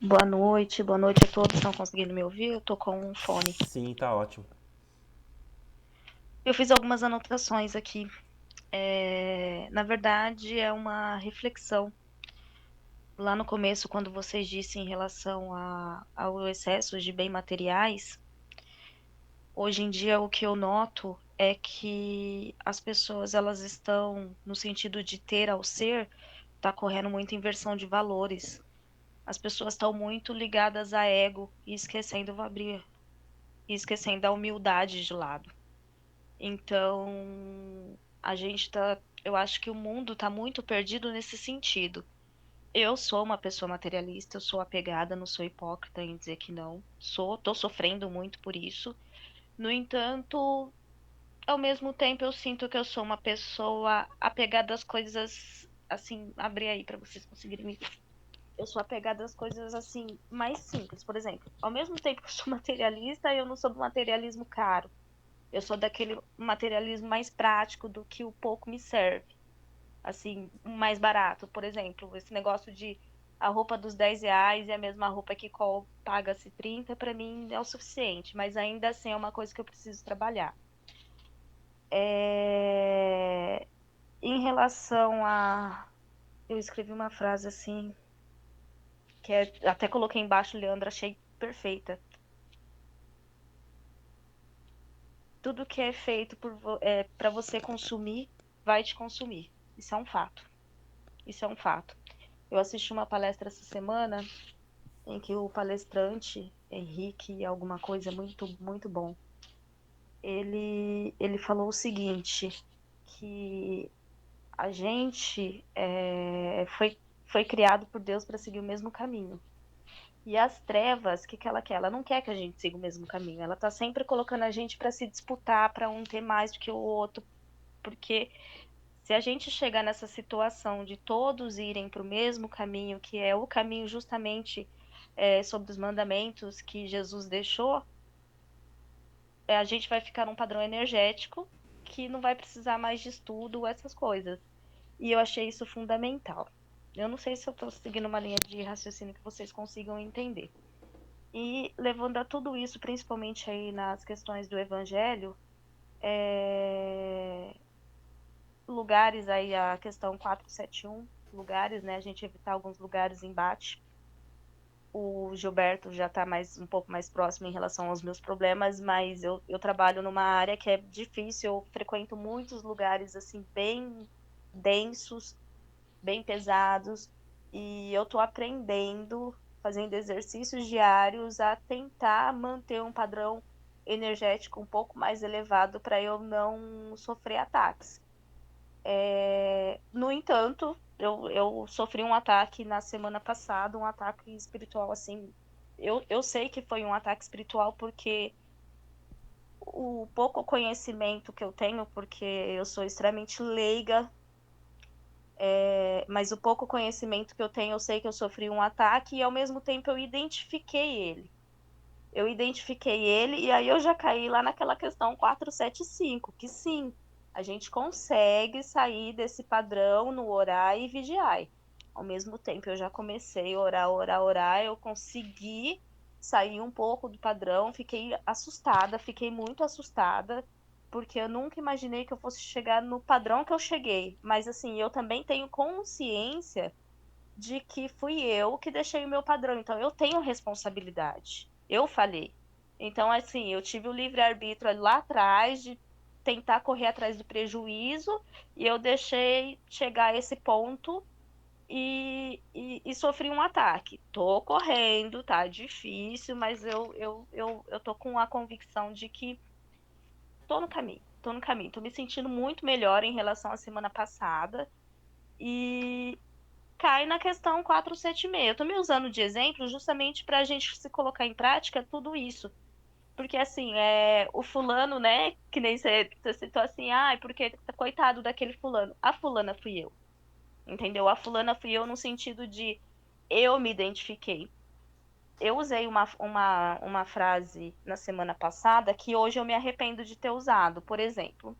S3: Boa noite a todos. Estão conseguindo me ouvir? Eu tô com um fone.
S1: Sim, tá ótimo.
S3: Eu fiz algumas anotações aqui. Na verdade, é uma reflexão. Lá no começo, quando vocês disse em relação ao excesso de bens materiais, hoje em dia o que eu noto é que as pessoas elas estão no sentido de ter ao ser, tá correndo muita inversão de valores. As pessoas estão muito ligadas a ego e esquecendo a humildade de lado. Então, eu acho que o mundo tá muito perdido nesse sentido. Eu sou uma pessoa materialista, eu sou apegada, não sou hipócrita em dizer que não. Tô sofrendo muito por isso. No entanto, ao mesmo tempo eu sinto que eu sou uma pessoa apegada às coisas, assim, abri aí para vocês conseguirem me ver. Eu sou apegada às coisas assim mais simples, por exemplo. Ao mesmo tempo que eu sou materialista, eu não sou do materialismo caro. Eu sou daquele materialismo mais prático do que o pouco me serve. Assim, mais barato. Por exemplo, esse negócio de a roupa dos R$ 10 e a mesma roupa que paga-se 30, para mim é o suficiente. Mas ainda assim é uma coisa que eu preciso trabalhar. Em relação a... Eu escrevi uma frase assim, até coloquei embaixo, Leandro, achei perfeita. Tudo que é feito para você consumir, vai te consumir. Isso é um fato. Isso é um fato. Eu assisti uma palestra essa semana em que o palestrante, Henrique, alguma coisa muito, muito bom, ele falou o seguinte, que a gente foi criado por Deus para seguir o mesmo caminho. E as trevas, o que ela quer? Ela não quer que a gente siga o mesmo caminho. Ela tá sempre colocando a gente para se disputar, para um ter mais do que o outro, porque se a gente chegar nessa situação de todos irem para o mesmo caminho, que é o caminho justamente sobre os mandamentos que Jesus deixou, a gente vai ficar num padrão energético que não vai precisar mais de estudo, essas coisas. E eu achei isso fundamental. Eu não sei se eu estou seguindo uma linha de raciocínio que vocês consigam entender. E levando a tudo isso, principalmente aí nas questões do evangelho, lugares aí, a questão 471, lugares, né? A gente evitar alguns lugares em embate. O Gilberto já está um pouco mais próximo em relação aos meus problemas, mas eu trabalho numa área que é difícil, eu frequento muitos lugares assim bem densos, bem pesados, e eu estou aprendendo, fazendo exercícios diários a tentar manter um padrão energético um pouco mais elevado para eu não sofrer ataques. No entanto, eu sofri um ataque na semana passada, um ataque espiritual, assim. Eu sei que foi um ataque espiritual porque o pouco conhecimento que eu tenho, porque eu sou extremamente leiga, mas o pouco conhecimento que eu tenho, eu sei que eu sofri um ataque e ao mesmo tempo eu identifiquei ele. Eu identifiquei ele e aí eu já caí lá naquela questão 475, que sim, A gente consegue sair desse padrão no orar e vigiar. Ao mesmo tempo, eu já comecei a orar, eu consegui sair um pouco do padrão, fiquei assustada, fiquei muito assustada, porque eu nunca imaginei que eu fosse chegar no padrão que eu cheguei. Mas assim, eu também tenho consciência de que fui eu que deixei o meu padrão, então eu tenho responsabilidade. Eu falei. Então, assim, eu tive o livre-arbítrio lá atrás de tentar correr atrás do prejuízo e eu deixei chegar a esse ponto e sofri um ataque. Tô correndo, tá difícil, mas eu tô com a convicção de que tô no caminho, tô no caminho. Tô me sentindo muito melhor em relação à semana passada e cai na questão 476. Eu tô me usando de exemplo justamente para a gente se colocar em prática tudo isso. Porque assim, o fulano, né, que nem você citou assim, porque coitado daquele fulano. A fulana fui eu. Entendeu? A fulana fui eu no sentido de eu me identifiquei. Eu usei uma frase na semana passada que hoje eu me arrependo de ter usado. Por exemplo,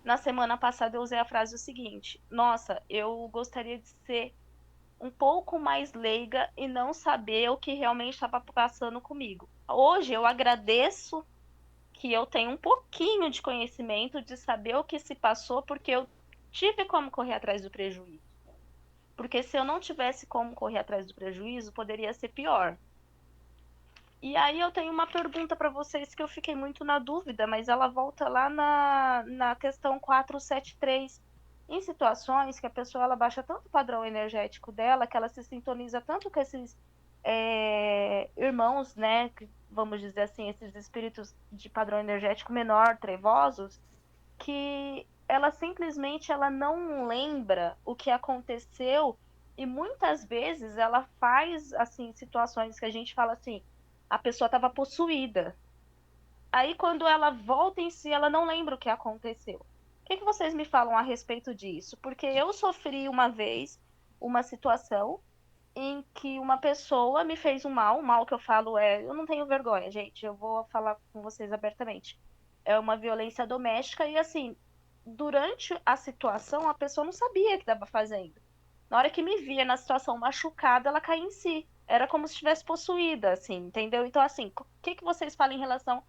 S3: na semana passada eu usei a frase o seguinte: Nossa, eu gostaria de ser um pouco mais leiga e não saber o que realmente estava passando comigo. Hoje eu agradeço que eu tenho um pouquinho de conhecimento de saber o que se passou, porque eu tive como correr atrás do prejuízo. Porque se eu não tivesse como correr atrás do prejuízo, poderia ser pior. E aí eu tenho uma pergunta para vocês que eu fiquei muito na dúvida, mas ela volta lá na questão 473. Em situações que a pessoa ela baixa tanto o padrão energético dela, que ela se sintoniza tanto com esses irmãos, né, vamos dizer assim, esses espíritos de padrão energético menor, trevosos, que ela simplesmente ela não lembra o que aconteceu e muitas vezes ela faz assim situações que a gente fala assim, a pessoa estava possuída. Aí quando ela volta em si, ela não lembra o que aconteceu. O que vocês me falam a respeito disso? Porque eu sofri uma vez uma situação em que uma pessoa me fez um mal que eu falo eu não tenho vergonha, gente, eu vou falar com vocês abertamente. É uma violência doméstica e assim, durante a situação a pessoa não sabia o que estava fazendo. Na hora que me via na situação machucada, ela caía em si. Era como se estivesse possuída, assim, entendeu? Então, assim, o que vocês falam em relação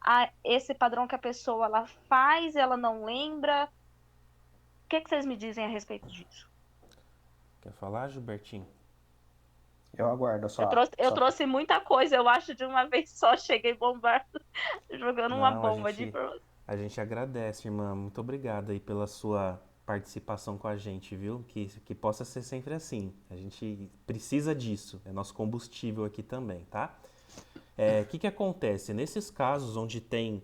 S3: a esse padrão que a pessoa ela faz, ela não lembra? O que vocês me dizem a respeito disso?
S1: Quer falar, Gilbertinho?
S2: Eu aguardo a
S3: Eu
S2: sua,
S3: trouxe, eu
S2: sua...
S3: trouxe muita coisa, eu acho, de uma vez só. Cheguei bombando, jogando uma
S1: Não, a
S3: bomba de
S1: gente,
S3: informação.
S1: a gente agradece, irmã. Muito obrigado aí pela sua participação com a gente, viu? Que possa ser sempre assim. A gente precisa disso. É nosso combustível aqui também, tá? O que acontece? Nesses casos onde tem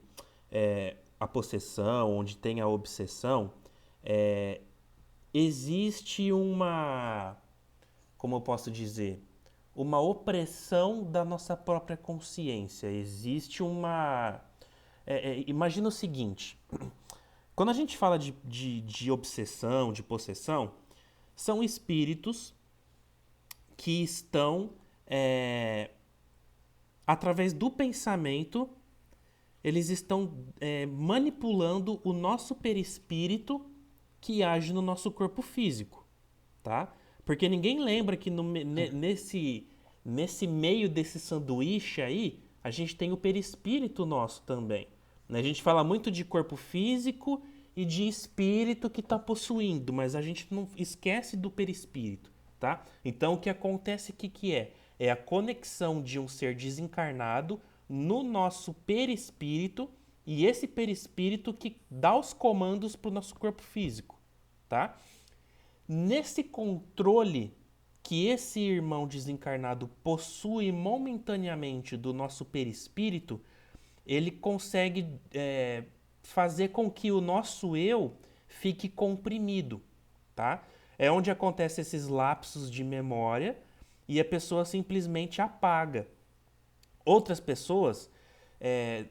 S1: a possessão, onde tem a obsessão, existe como eu posso dizer, uma opressão da nossa própria consciência. Existe imagina o seguinte: quando a gente fala de obsessão, de possessão, são espíritos que estão, através do pensamento, eles estão manipulando o nosso perispírito que age no nosso corpo físico, tá? Porque ninguém lembra que nesse meio desse sanduíche aí, a gente tem o perispírito nosso também, né? A gente fala muito de corpo físico e de espírito que está possuindo, mas a gente não esquece do perispírito, tá? Então o que acontece que é? É a conexão de um ser desencarnado no nosso perispírito e esse perispírito que dá os comandos para o nosso corpo físico, tá? Nesse controle que esse irmão desencarnado possui momentaneamente do nosso perispírito, ele consegue fazer com que o nosso eu fique comprimido, tá? É onde acontecem esses lapsos de memória e a pessoa simplesmente apaga. Outras pessoas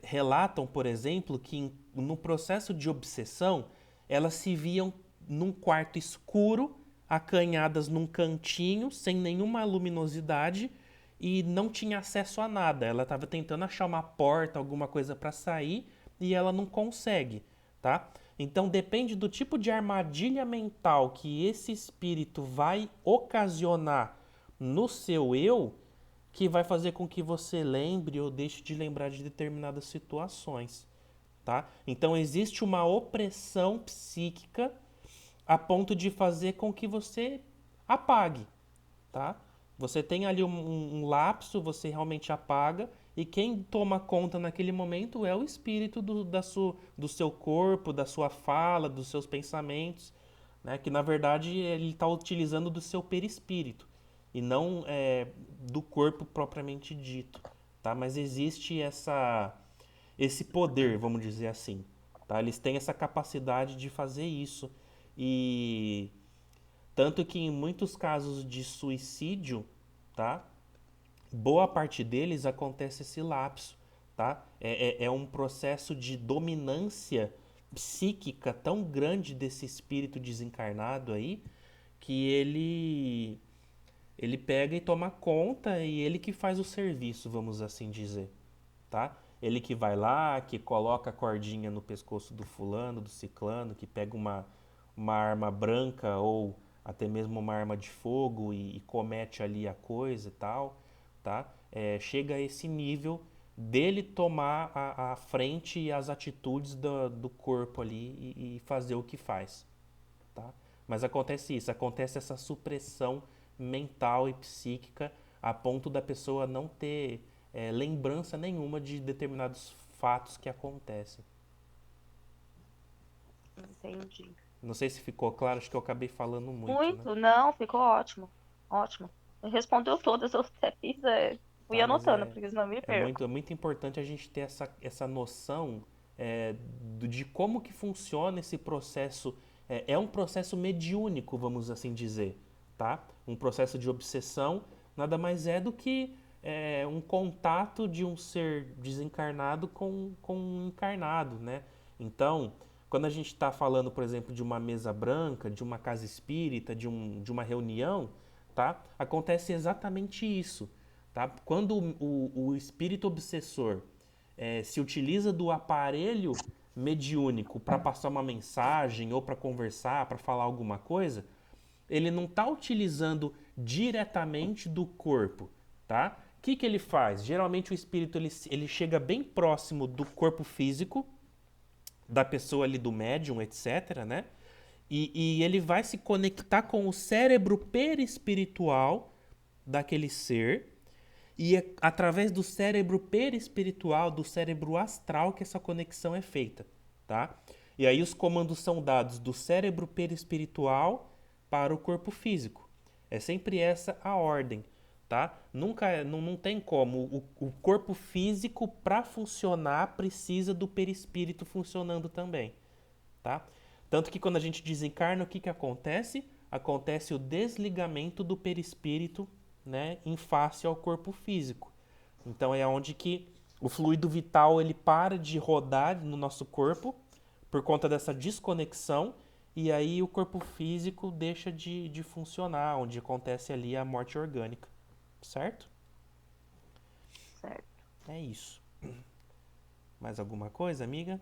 S1: relatam, por exemplo, que no processo de obsessão elas se viam num quarto escuro, acanhadas num cantinho, sem nenhuma luminosidade e não tinha acesso a nada. Ela estava tentando achar uma porta, alguma coisa para sair e ela não consegue, tá? Então depende do tipo de armadilha mental que esse espírito vai ocasionar no seu eu, que vai fazer com que você lembre ou deixe de lembrar de determinadas situações, tá? Então existe uma opressão psíquica a ponto de fazer com que você apague, tá? Você tem ali um lapso, você realmente apaga, e quem toma conta naquele momento é o espírito do seu corpo, da sua fala, dos seus pensamentos, né? Que na verdade ele está utilizando do seu perispírito e não do corpo propriamente dito, tá? Mas existe esse poder, vamos dizer assim, tá? Eles têm essa capacidade de fazer isso e tanto que em muitos casos de suicídio, tá? Boa parte deles acontece esse lapso, tá? É um processo de dominância psíquica tão grande desse espírito desencarnado aí que ele pega e toma conta e ele que faz o serviço, vamos assim dizer, tá? Ele que vai lá, que coloca a cordinha no pescoço do fulano, do ciclano, que pega uma arma branca ou até mesmo uma arma de fogo e comete ali a coisa e tal, tá? Chega a esse nível dele tomar a frente e as atitudes do corpo ali e fazer o que faz, tá? Mas acontece isso, acontece essa supressão mental e psíquica a ponto da pessoa não ter lembrança nenhuma de determinados fatos que acontecem.
S3: Entendi.
S1: Não sei se ficou claro, acho que eu acabei falando muito, né?
S3: Muito, não, ficou ótimo. Ótimo. Respondeu todas, eu até fiz, fui
S1: Tá, mas
S3: anotando, porque senão eu me perco.
S1: é muito importante a gente ter essa noção de como que funciona esse processo. É um processo mediúnico, vamos assim dizer, tá? Um processo de obsessão nada mais é do que um contato de um ser desencarnado com um encarnado, né? Então, quando a gente está falando, por exemplo, de uma mesa branca, de uma casa espírita, de uma reunião, tá? Acontece exatamente isso. Tá? Quando o espírito obsessor se utiliza do aparelho mediúnico para passar uma mensagem ou para conversar, para falar alguma coisa, ele não está utilizando diretamente do corpo, tá? O que ele faz? Geralmente o espírito ele chega bem próximo do corpo físico da pessoa ali, do médium, etc, né? E ele vai se conectar com o cérebro perispiritual daquele ser e é através do cérebro perispiritual, do cérebro astral, que essa conexão é feita, tá? E aí os comandos são dados do cérebro perispiritual para o corpo físico. É sempre essa a ordem, tá? Nunca, não tem como. O corpo físico, para funcionar, precisa do perispírito funcionando também, tá? Tanto que quando a gente desencarna, o que acontece? Acontece o desligamento do perispírito, né, em face ao corpo físico. Então é onde que o fluido vital ele para de rodar no nosso corpo por conta dessa desconexão e aí o corpo físico deixa de funcionar, onde acontece ali a morte orgânica, certo?
S3: Certo.
S1: É isso. Mais alguma coisa, amiga?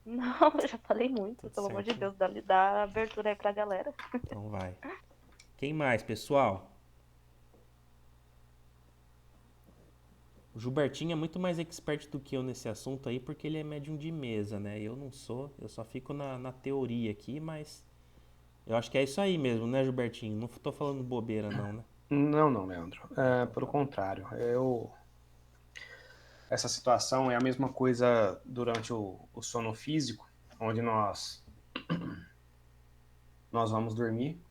S3: Não, eu já falei muito,
S1: Tudo
S3: pelo amor de
S1: certinho.
S3: Deus, dá abertura aí pra galera.
S1: Então vai. Quem mais, pessoal? O Gilbertinho é muito mais expert do que eu nesse assunto aí, porque ele é médium de mesa, né? Eu não sou, eu só fico na teoria aqui, mas eu acho que é isso aí mesmo, né, Gilbertinho? Não tô falando bobeira, não, né?
S2: Não, não, Leandro.
S1: Então
S2: Pelo
S1: tá bom.
S2: contrário, essa situação é a mesma coisa durante o sono físico, onde nós vamos dormir,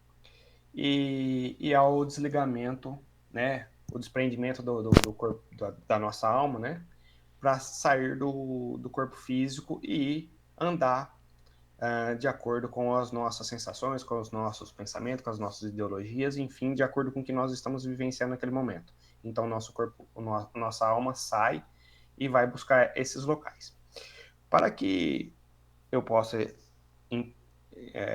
S2: e ao desligamento, né, o desprendimento do corpo, da nossa alma, né, para sair do corpo físico e andar de acordo com as nossas sensações, com os nossos pensamentos, com as nossas ideologias, enfim, de acordo com o que nós estamos vivenciando naquele momento. Então, nosso corpo, nossa alma sai e vai buscar esses locais. Para que eu possa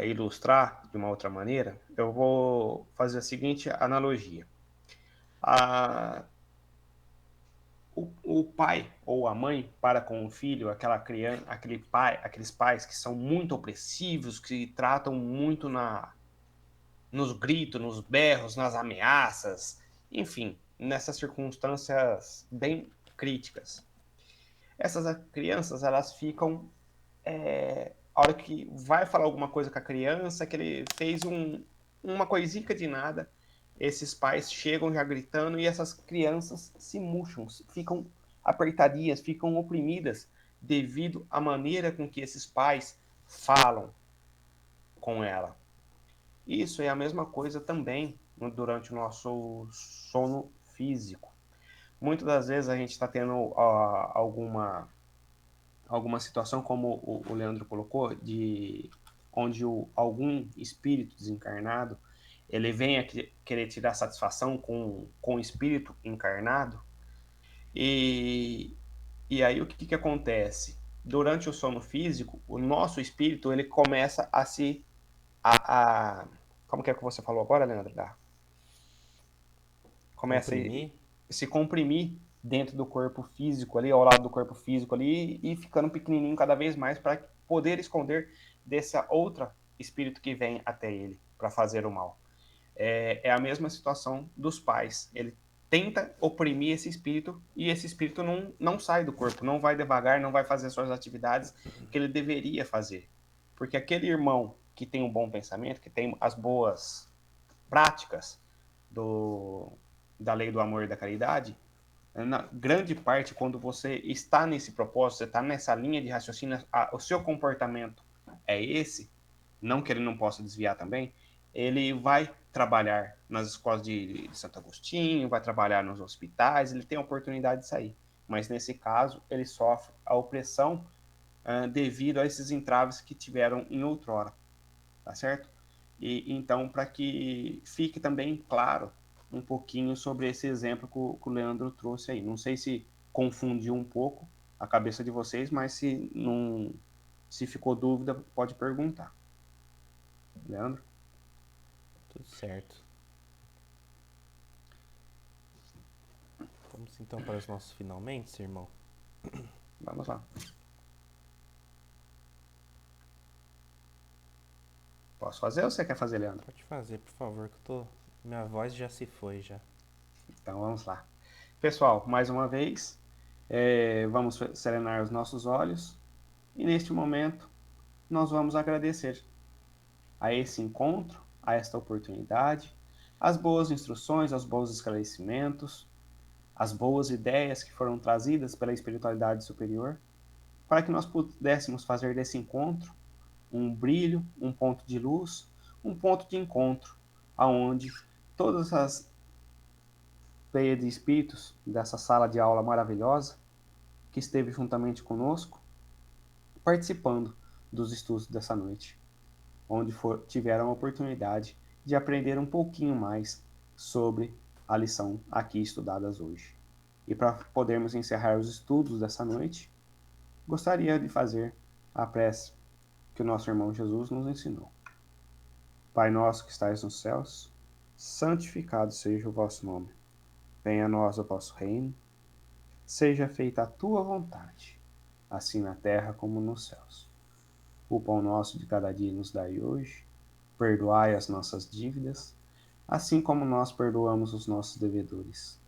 S2: ilustrar de uma outra maneira, eu vou fazer a seguinte analogia. A, o pai ou a mãe para com o filho, aquela criança, aqueles pais que são muito opressivos, que tratam muito nos gritos, nos berros, nas ameaças, enfim, nessas circunstâncias bem críticas. Essas crianças, elas ficam, a hora que vai falar alguma coisa com a criança, que ele fez uma coisica de nada, esses pais chegam já gritando e essas crianças se murcham, ficam apertadinhas, ficam oprimidas devido à maneira com que esses pais falam com ela. Isso é a mesma coisa também durante o nosso sono físico. Muitas das vezes a gente está tendo alguma situação, como o Leandro colocou, de onde algum espírito desencarnado ele vem a querer tirar satisfação com o espírito encarnado. E aí o que acontece? Durante o sono físico, o nosso espírito ele começa a se... como que é que você falou agora, Leandro? Começa
S1: Comprimir.
S2: a se comprimir dentro do corpo físico ali, ao lado do corpo físico ali, e ficando pequenininho cada vez mais para poder esconder dessa outra espírito que vem até ele para fazer o mal. É a mesma situação dos pais. Ele tenta oprimir esse espírito e esse espírito não sai do corpo, não vai devagar, não vai fazer suas atividades que ele deveria fazer. Porque aquele irmão que tem um bom pensamento, que tem as boas práticas da lei do amor e da caridade, na grande parte, quando você está nesse propósito, você está nessa linha de raciocínio, o seu comportamento é esse, não que ele não possa desviar também, ele vai trabalhar nas escolas de Santo Agostinho, vai trabalhar nos hospitais, ele tem a oportunidade de sair. Mas nesse caso, ele sofre a opressão devido a esses entraves que tiveram em outrora, tá certo? E então, para que fique também claro um pouquinho sobre esse exemplo que o Leandro trouxe aí. Não sei se confundiu um pouco a cabeça de vocês, mas se ficou dúvida, pode perguntar. Leandro?
S1: Tudo certo. Vamos então para os nossos finalmente, irmão.
S2: Vamos lá. Posso fazer ou você quer fazer, Leandro?
S1: Pode fazer, por favor, que minha voz já se foi já.
S2: Então vamos lá. Pessoal, mais uma vez, vamos serenar os nossos olhos e neste momento nós vamos agradecer a esse encontro, a esta oportunidade, as boas instruções, os bons esclarecimentos, as boas ideias que foram trazidas pela espiritualidade superior, para que nós pudéssemos fazer desse encontro um brilho, um ponto de luz, um ponto de encontro, aonde todas as pleias de espíritos dessa sala de aula maravilhosa, que esteve juntamente conosco, participando dos estudos dessa noite, onde tiveram a oportunidade de aprender um pouquinho mais sobre a lição aqui estudadas hoje. E para podermos encerrar os estudos dessa noite, gostaria de fazer a prece que o nosso irmão Jesus nos ensinou. Pai nosso que estais nos céus, santificado seja o vosso nome. Venha a nós o vosso reino. Seja feita a tua vontade, assim na terra como nos céus. O pão nosso de cada dia nos dai hoje. Perdoai as nossas dívidas, assim como nós perdoamos os nossos devedores.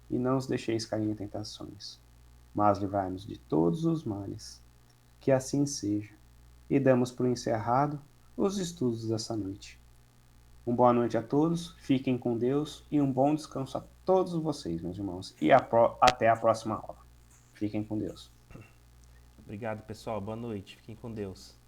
S2: E não os deixeis cair em tentações, mas livrai-nos de todos os males. Que assim seja. E damos por encerrado os estudos dessa noite. Uma boa noite a todos, fiquem com Deus e um bom descanso a todos vocês, meus irmãos. E até a próxima aula. Fiquem com Deus.
S1: Obrigado, pessoal. Boa noite. Fiquem com Deus.